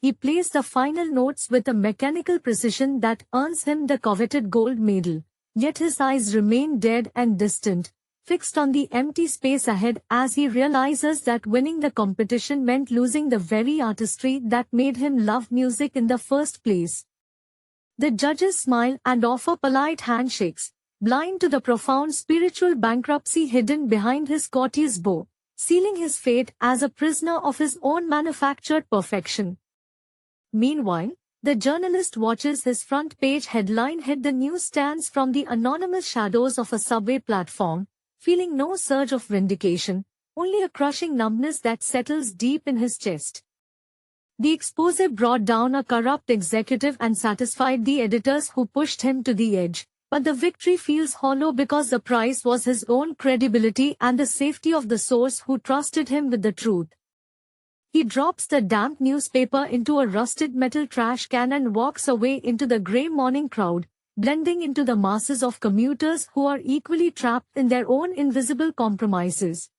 He plays the final notes with a mechanical precision that earns him the coveted gold medal, yet his eyes remain dead and distant, fixed on the empty space ahead as he realizes that winning the competition meant losing the very artistry that made him love music in the first place. The judges smile and offer polite handshakes, blind to the profound spiritual bankruptcy hidden behind his courteous bow, sealing his fate as a prisoner of his own manufactured perfection. Meanwhile, the journalist watches his front page headline hit the newsstands from the anonymous shadows of a subway platform, feeling no surge of vindication, only a crushing numbness that settles deep in his chest. The expose brought down a corrupt executive and satisfied the editors who pushed him to the edge, but the victory feels hollow because the prize was his own credibility and the safety of the source who trusted him with the truth. He drops the damp newspaper into a rusted metal trash can and walks away into the grey morning crowd, blending into the masses of commuters who are equally trapped in their own invisible compromises.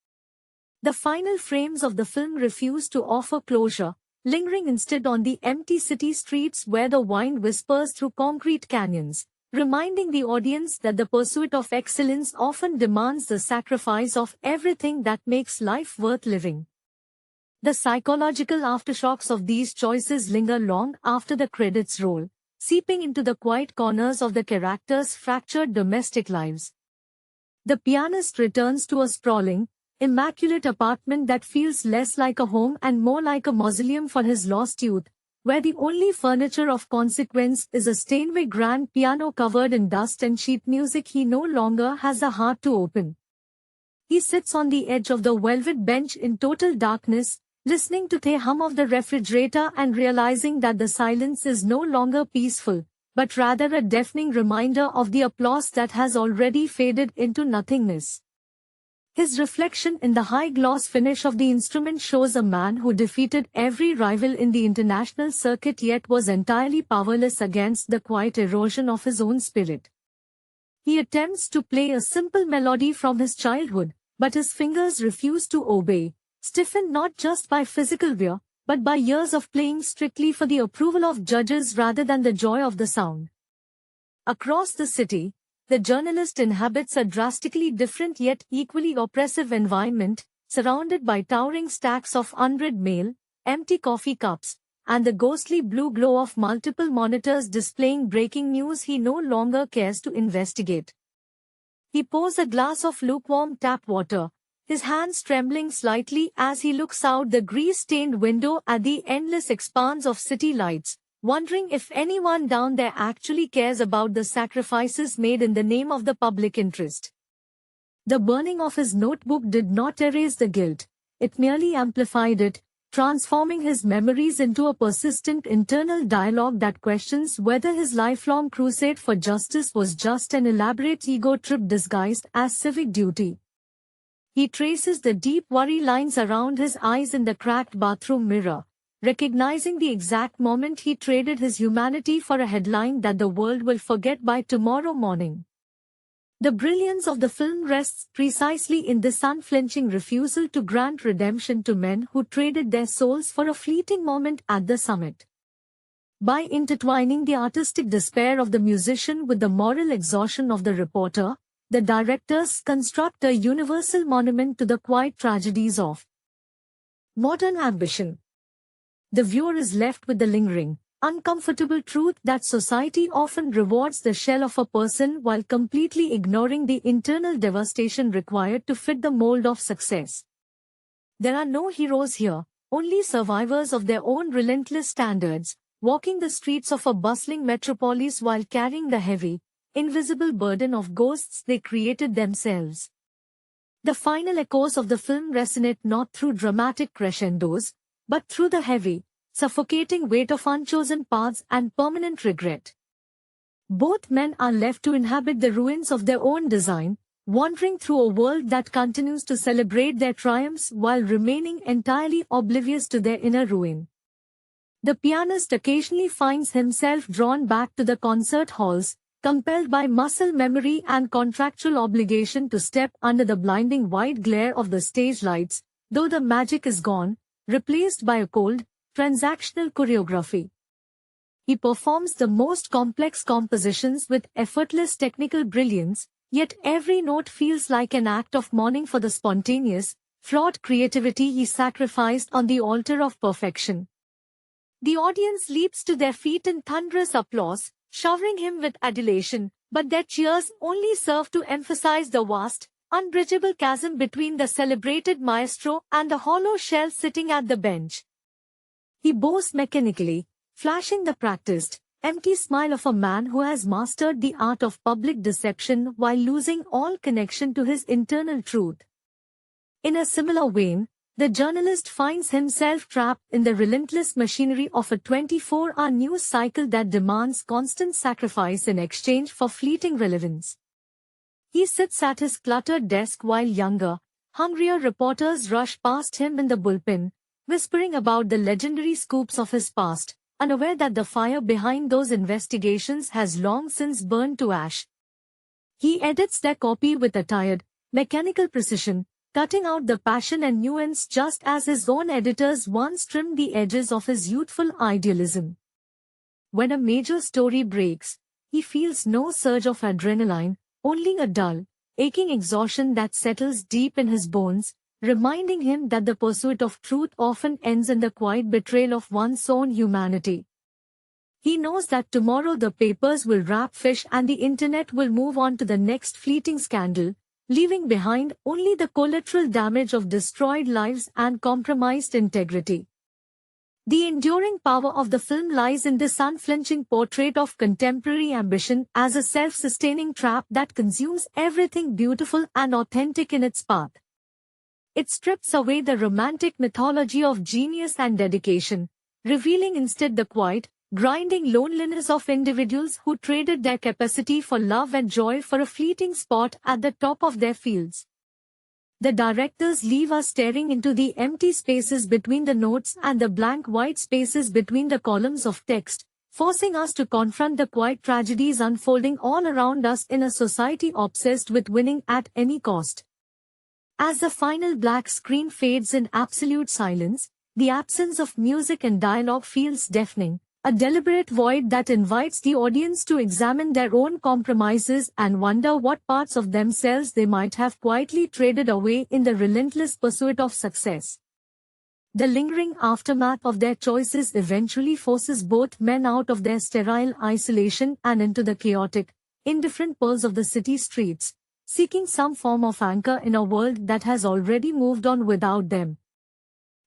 The final frames of the film refuse to offer closure, lingering instead on the empty city streets where the wind whispers through concrete canyons, reminding the audience that the pursuit of excellence often demands the sacrifice of everything that makes life worth living. The psychological aftershocks of these choices linger long after the credits roll, seeping into the quiet corners of the characters' fractured domestic lives. The pianist returns to a sprawling, immaculate apartment that feels less like a home and more like a mausoleum for his lost youth, where the only furniture of consequence is a Steinway grand piano covered in dust and sheet music he no longer has the heart to open. He sits on the edge of the velvet bench in total darkness, listening to the hum of the refrigerator and realizing that the silence is no longer peaceful, but rather a deafening reminder of the applause that has already faded into nothingness. His reflection in the high-gloss finish of the instrument shows a man who defeated every rival in the international circuit yet was entirely powerless against the quiet erosion of his own spirit. He attempts to play a simple melody from his childhood, but his fingers refuse to obey, stiffened not just by physical wear, but by years of playing strictly for the approval of judges rather than the joy of the sound. Across the city, the journalist inhabits a drastically different yet equally oppressive environment, surrounded by towering stacks of unread mail, empty coffee cups, and the ghostly blue glow of multiple monitors displaying breaking news he no longer cares to investigate. He pours a glass of lukewarm tap water, his hands trembling slightly as he looks out the grease-stained window at the endless expanse of city lights, wondering if anyone down there actually cares about the sacrifices made in the name of the public interest. The burning of his notebook did not erase the guilt, it merely amplified it, transforming his memories into a persistent internal dialogue that questions whether his lifelong crusade for justice was just an elaborate ego trip disguised as civic duty. He traces the deep worry lines around his eyes in the cracked bathroom mirror, recognizing the exact moment he traded his humanity for a headline that the world will forget by tomorrow morning. The brilliance of the film rests precisely in this unflinching refusal to grant redemption to men who traded their souls for a fleeting moment at the summit. By intertwining the artistic despair of the musician with the moral exhaustion of the reporter, the directors construct a universal monument to the quiet tragedies of modern ambition. The viewer is left with the lingering, uncomfortable truth that society often rewards the shell of a person while completely ignoring the internal devastation required to fit the mold of success. There are no heroes here, only survivors of their own relentless standards, walking the streets of a bustling metropolis while carrying the heavy, invisible burden of ghosts they created themselves. The final echoes of the film resonate not through dramatic crescendos, but through the heavy, suffocating weight of unchosen paths and permanent regret. Both men are left to inhabit the ruins of their own design, wandering through a world that continues to celebrate their triumphs while remaining entirely oblivious to their inner ruin. The pianist occasionally finds himself drawn back to the concert halls, compelled by muscle memory and contractual obligation to step under the blinding white glare of the stage lights, though the magic is gone, replaced by a cold, transactional choreography. He performs the most complex compositions with effortless technical brilliance, yet every note feels like an act of mourning for the spontaneous, flawed creativity he sacrificed on the altar of perfection. The audience leaps to their feet in thunderous applause, showering him with adulation, but their cheers only serve to emphasize the vast, unbridgeable chasm between the celebrated maestro and the hollow shell sitting at the bench. He bows mechanically, flashing the practiced, empty smile of a man who has mastered the art of public deception while losing all connection to his internal truth. In a similar vein, the journalist finds himself trapped in the relentless machinery of a 24-hour news cycle that demands constant sacrifice in exchange for fleeting relevance. He sits at his cluttered desk while younger, hungrier reporters rush past him in the bullpen, whispering about the legendary scoops of his past, unaware that the fire behind those investigations has long since burned to ash. He edits their copy with a tired, mechanical precision, cutting out the passion and nuance just as his own editors once trimmed the edges of his youthful idealism. When a major story breaks, he feels no surge of adrenaline, only a dull, aching exhaustion that settles deep in his bones, reminding him that the pursuit of truth often ends in the quiet betrayal of one's own humanity. He knows that tomorrow the papers will wrap fish and the internet will move on to the next fleeting scandal, leaving behind only the collateral damage of destroyed lives and compromised integrity. The enduring power of the film lies in this unflinching portrait of contemporary ambition as a self-sustaining trap that consumes everything beautiful and authentic in its path. It strips away the romantic mythology of genius and dedication, revealing instead the quiet, grinding loneliness of individuals who traded their capacity for love and joy for a fleeting spot at the top of their fields. The directors leave us staring into the empty spaces between the notes and the blank white spaces between the columns of text, forcing us to confront the quiet tragedies unfolding all around us in a society obsessed with winning at any cost. As the final black screen fades in absolute silence, the absence of music and dialogue feels deafening, a deliberate void that invites the audience to examine their own compromises and wonder what parts of themselves they might have quietly traded away in the relentless pursuit of success. The lingering aftermath of their choices eventually forces both men out of their sterile isolation and into the chaotic, indifferent pulse of the city streets, seeking some form of anchor in a world that has already moved on without them.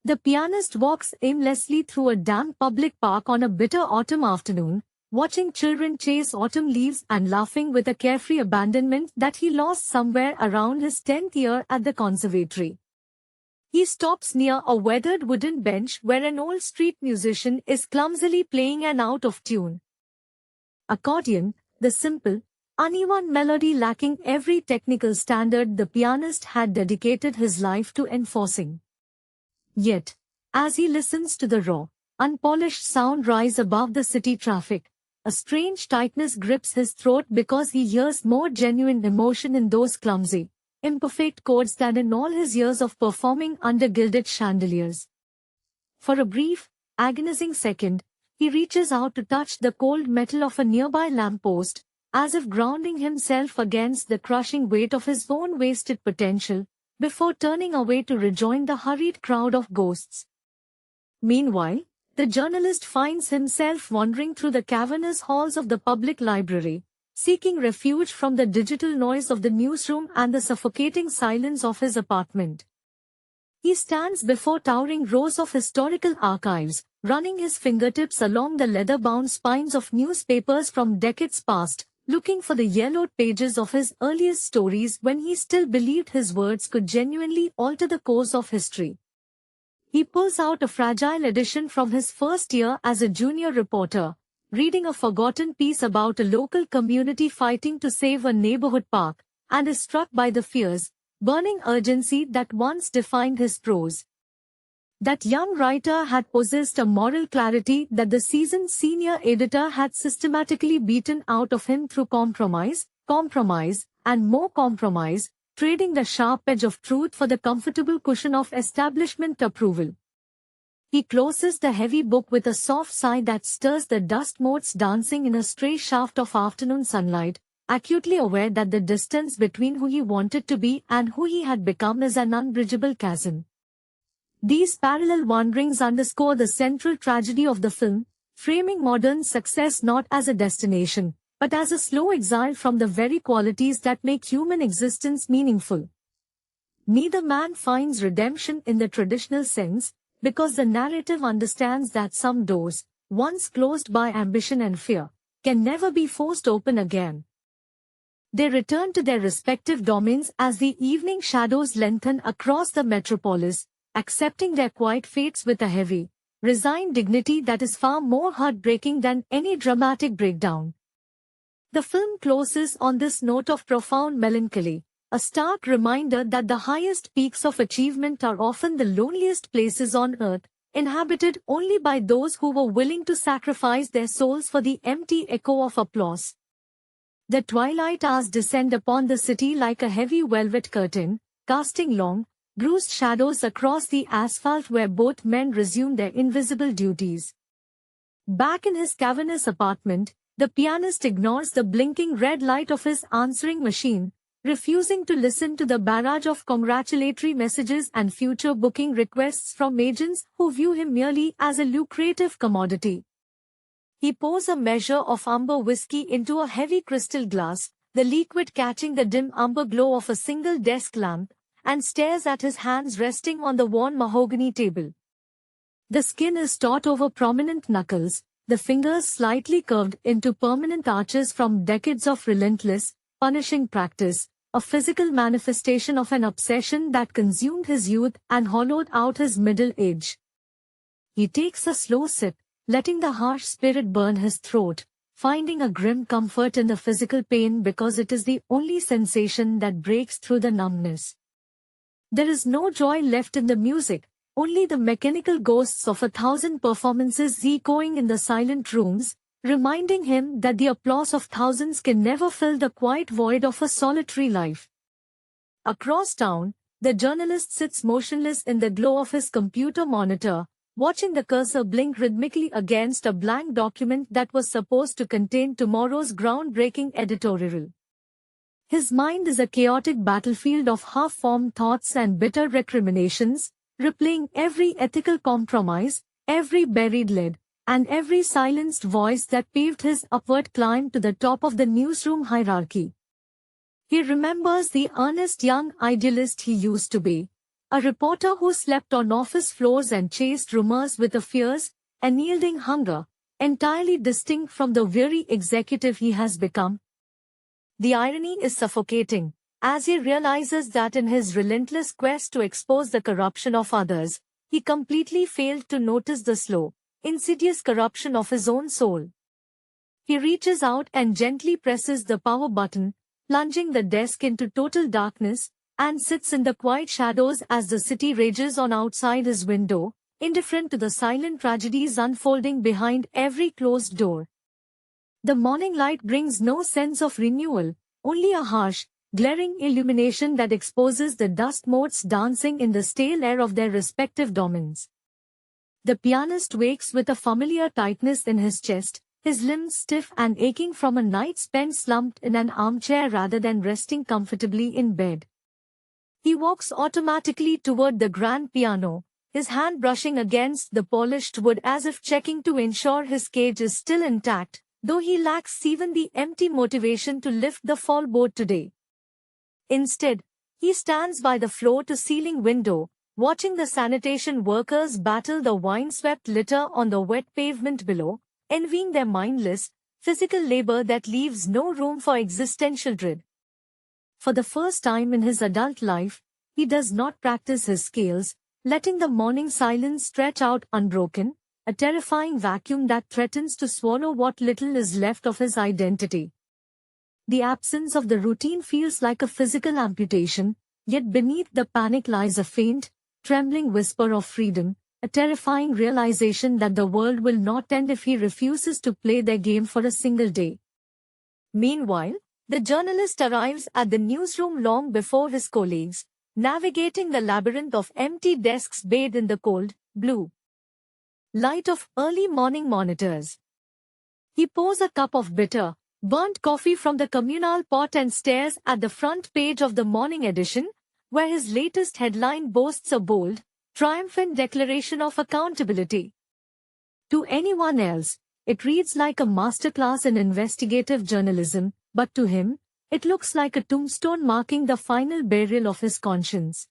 The pianist walks aimlessly through a damp public park on a bitter autumn afternoon, watching children chase autumn leaves and laughing with a carefree abandonment that he lost somewhere around his 10th year at the conservatory. He stops near a weathered wooden bench where an old street musician is clumsily playing an out-of-tune accordion, the simple, uneven melody lacking every technical standard the pianist had dedicated his life to enforcing. Yet, as he listens to the raw, unpolished sound rise above the city traffic, a strange tightness grips his throat because he hears more genuine emotion in those clumsy, imperfect chords than in all his years of performing under gilded chandeliers. For a brief, agonizing second, he reaches out to touch the cold metal of a nearby lamppost, as if grounding himself against the crushing weight of his own wasted potential, before turning away to rejoin the hurried crowd of ghosts. Meanwhile, the journalist finds himself wandering through the cavernous halls of the public library, seeking refuge from the digital noise of the newsroom and the suffocating silence of his apartment. He stands before towering rows of historical archives, running his fingertips along the leather-bound spines of newspapers from decades past, looking for the yellowed pages of his earliest stories when he still believed his words could genuinely alter the course of history. He pulls out a fragile edition from his first year as a junior reporter, reading a forgotten piece about a local community fighting to save a neighborhood park, and is struck by the fierce, burning urgency that once defined his prose. That young writer had possessed a moral clarity that the seasoned senior editor had systematically beaten out of him through compromise, and more compromise, trading the sharp edge of truth for the comfortable cushion of establishment approval. He closes the heavy book with a soft sigh that stirs the dust motes dancing in a stray shaft of afternoon sunlight, acutely aware that the distance between who he wanted to be and who he had become is an unbridgeable chasm. These parallel wanderings underscore the central tragedy of the film, framing modern success not as a destination, but as a slow exile from the very qualities that make human existence meaningful. Neither man finds redemption in the traditional sense, because the narrative understands that some doors, once closed by ambition and fear, can never be forced open again. They return to their respective domains as the evening shadows lengthen across the metropolis, accepting their quiet fates with a heavy, resigned dignity that is far more heartbreaking than any dramatic breakdown. The film closes on this note of profound melancholy, a stark reminder that the highest peaks of achievement are often the loneliest places on earth, inhabited only by those who were willing to sacrifice their souls for the empty echo of applause. The twilight hours descend upon the city like a heavy velvet curtain, casting long, bruised shadows across the asphalt where both men resume their invisible duties. Back in his cavernous apartment, the pianist ignores the blinking red light of his answering machine, refusing to listen to the barrage of congratulatory messages and future booking requests from agents who view him merely as a lucrative commodity. He pours a measure of amber whiskey into a heavy crystal glass, the liquid catching the dim amber glow of a single desk lamp, and stares at his hands resting on the worn mahogany table. The skin is taut over prominent knuckles, the fingers slightly curved into permanent arches from decades of relentless, punishing practice, a physical manifestation of an obsession that consumed his youth and hollowed out his middle age. He takes a slow sip, letting the harsh spirit burn his throat, finding a grim comfort in the physical pain because it is the only sensation that breaks through the numbness. There is no joy left in the music, only the mechanical ghosts of 1,000 performances echoing in the silent rooms, reminding him that the applause of thousands can never fill the quiet void of a solitary life. Across town, the journalist sits motionless in the glow of his computer monitor, watching the cursor blink rhythmically against a blank document that was supposed to contain tomorrow's groundbreaking editorial. His mind is a chaotic battlefield of half-formed thoughts and bitter recriminations, replaying every ethical compromise, every buried lead, and every silenced voice that paved his upward climb to the top of the newsroom hierarchy. He remembers the earnest young idealist he used to be, a reporter who slept on office floors and chased rumors with a fierce, unyielding hunger, entirely distinct from the weary executive he has become. The irony is suffocating, as he realizes that in his relentless quest to expose the corruption of others, he completely failed to notice the slow, insidious corruption of his own soul. He reaches out and gently presses the power button, plunging the desk into total darkness, and sits in the quiet shadows as the city rages on outside his window, indifferent to the silent tragedies unfolding behind every closed door. The morning light brings no sense of renewal, only a harsh, glaring illumination that exposes the dust motes dancing in the stale air of their respective domains. The pianist wakes with a familiar tightness in his chest, his limbs stiff and aching from a night spent slumped in an armchair rather than resting comfortably in bed. He walks automatically toward the grand piano, his hand brushing against the polished wood as if checking to ensure his cage is still intact, though he lacks even the empty motivation to lift the floorboard today. Instead, he stands by the floor-to-ceiling window, watching the sanitation workers battle the wine-swept litter on the wet pavement below, envying their mindless, physical labor that leaves no room for existential dread. For the first time in his adult life, he does not practice his scales, letting the morning silence stretch out unbroken, a terrifying vacuum that threatens to swallow what little is left of his identity. The absence of the routine feels like a physical amputation, yet beneath the panic lies a faint, trembling whisper of freedom, a terrifying realization that the world will not end if he refuses to play their game for a single day. Meanwhile, the journalist arrives at the newsroom long before his colleagues, navigating the labyrinth of empty desks bathed in the cold, blue light of early morning monitors. He pours a cup of bitter, burnt coffee from the communal pot and stares at the front page of the morning edition, where his latest headline boasts a bold, triumphant declaration of accountability. To anyone else, it reads like a masterclass in investigative journalism, but to him, it looks like a tombstone marking the final burial of his conscience.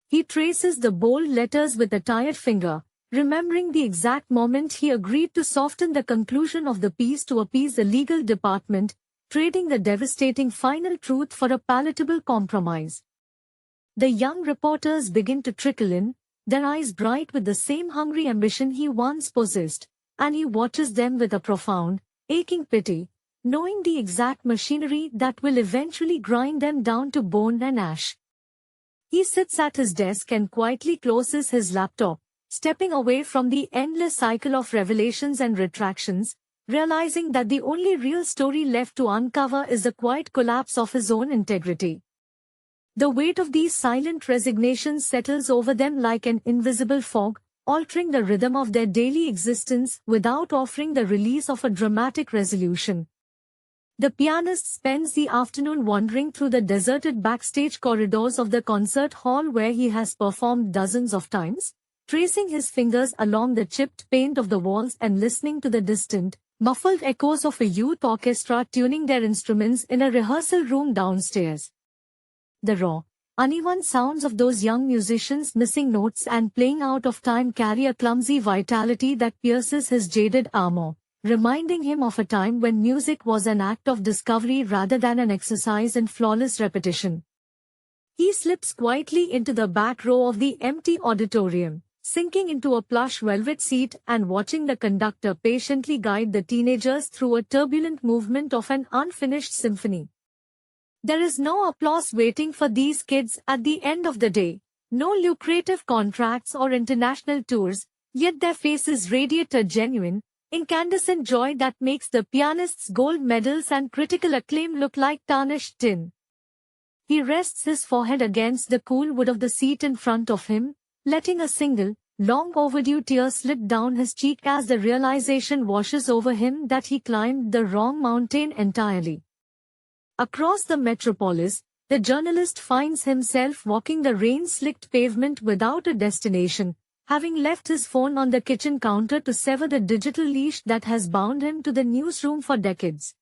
He traces the bold letters with a tired finger, remembering the exact moment he agreed to soften the conclusion of the piece to appease the legal department, trading the devastating final truth for a palatable compromise. The young reporters begin to trickle in, their eyes bright with the same hungry ambition he once possessed, and he watches them with a profound, aching pity, knowing the exact machinery that will eventually grind them down to bone and ash. He sits at his desk and quietly closes his laptop, stepping away from the endless cycle of revelations and retractions, realizing that the only real story left to uncover is the quiet collapse of his own integrity. The weight of these silent resignations settles over them like an invisible fog, altering the rhythm of their daily existence without offering the release of a dramatic resolution. The pianist spends the afternoon wandering through the deserted backstage corridors of the concert hall where he has performed dozens of times, tracing his fingers along the chipped paint of the walls and listening to the distant, muffled echoes of a youth orchestra tuning their instruments in a rehearsal room downstairs. The raw, uneven sounds of those young musicians missing notes and playing out of time carry a clumsy vitality that pierces his jaded armor, reminding him of a time when music was an act of discovery rather than an exercise in flawless repetition. He slips quietly into the back row of the empty auditorium, sinking into a plush velvet seat and watching the conductor patiently guide the teenagers through a turbulent movement of an unfinished symphony. There is no applause waiting for these kids at the end of the day, no lucrative contracts or international tours, yet their faces radiate a genuine, incandescent joy that makes the pianist's gold medals and critical acclaim look like tarnished tin. He rests his forehead against the cool wood of the seat in front of him, letting a single, long overdue tear slip down his cheek as the realization washes over him that he climbed the wrong mountain entirely. Across the metropolis, the journalist finds himself walking the rain-slicked pavement without a destination, having left his phone on the kitchen counter to sever the digital leash that has bound him to the newsroom for decades.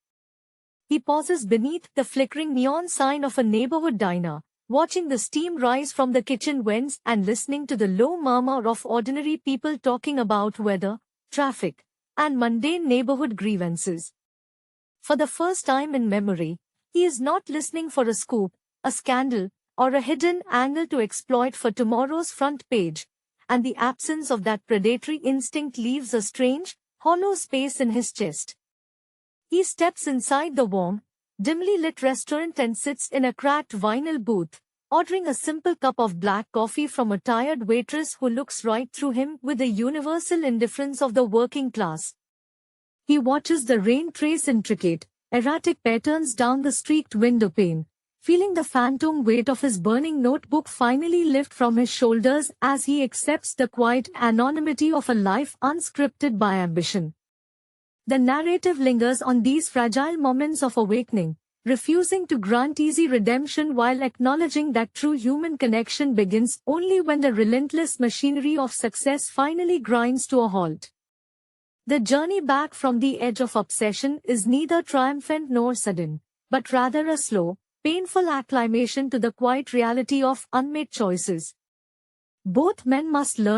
He pauses beneath the flickering neon sign of a neighborhood diner, watching the steam rise from the kitchen vents and listening to the low murmur of ordinary people talking about weather, traffic, and mundane neighborhood grievances. For the first time in memory, he is not listening for a scoop, a scandal, or a hidden angle to exploit for tomorrow's front page, and the absence of that predatory instinct leaves a strange, hollow space in his chest. He steps inside the warm, dimly lit restaurant and sits in a cracked vinyl booth, ordering a simple cup of black coffee from a tired waitress who looks right through him with the universal indifference of the working class. He watches the rain trace intricate, erratic patterns down the streaked window pane, feeling the phantom weight of his burning notebook finally lift from his shoulders as he accepts the quiet anonymity of a life unscripted by ambition. The narrative lingers on these fragile moments of awakening, refusing to grant easy redemption while acknowledging that true human connection begins only when the relentless machinery of success finally grinds to a halt. The journey back from the edge of obsession is neither triumphant nor sudden, but rather a slow, painful acclimation to the quiet reality of unmade choices. Both men must learn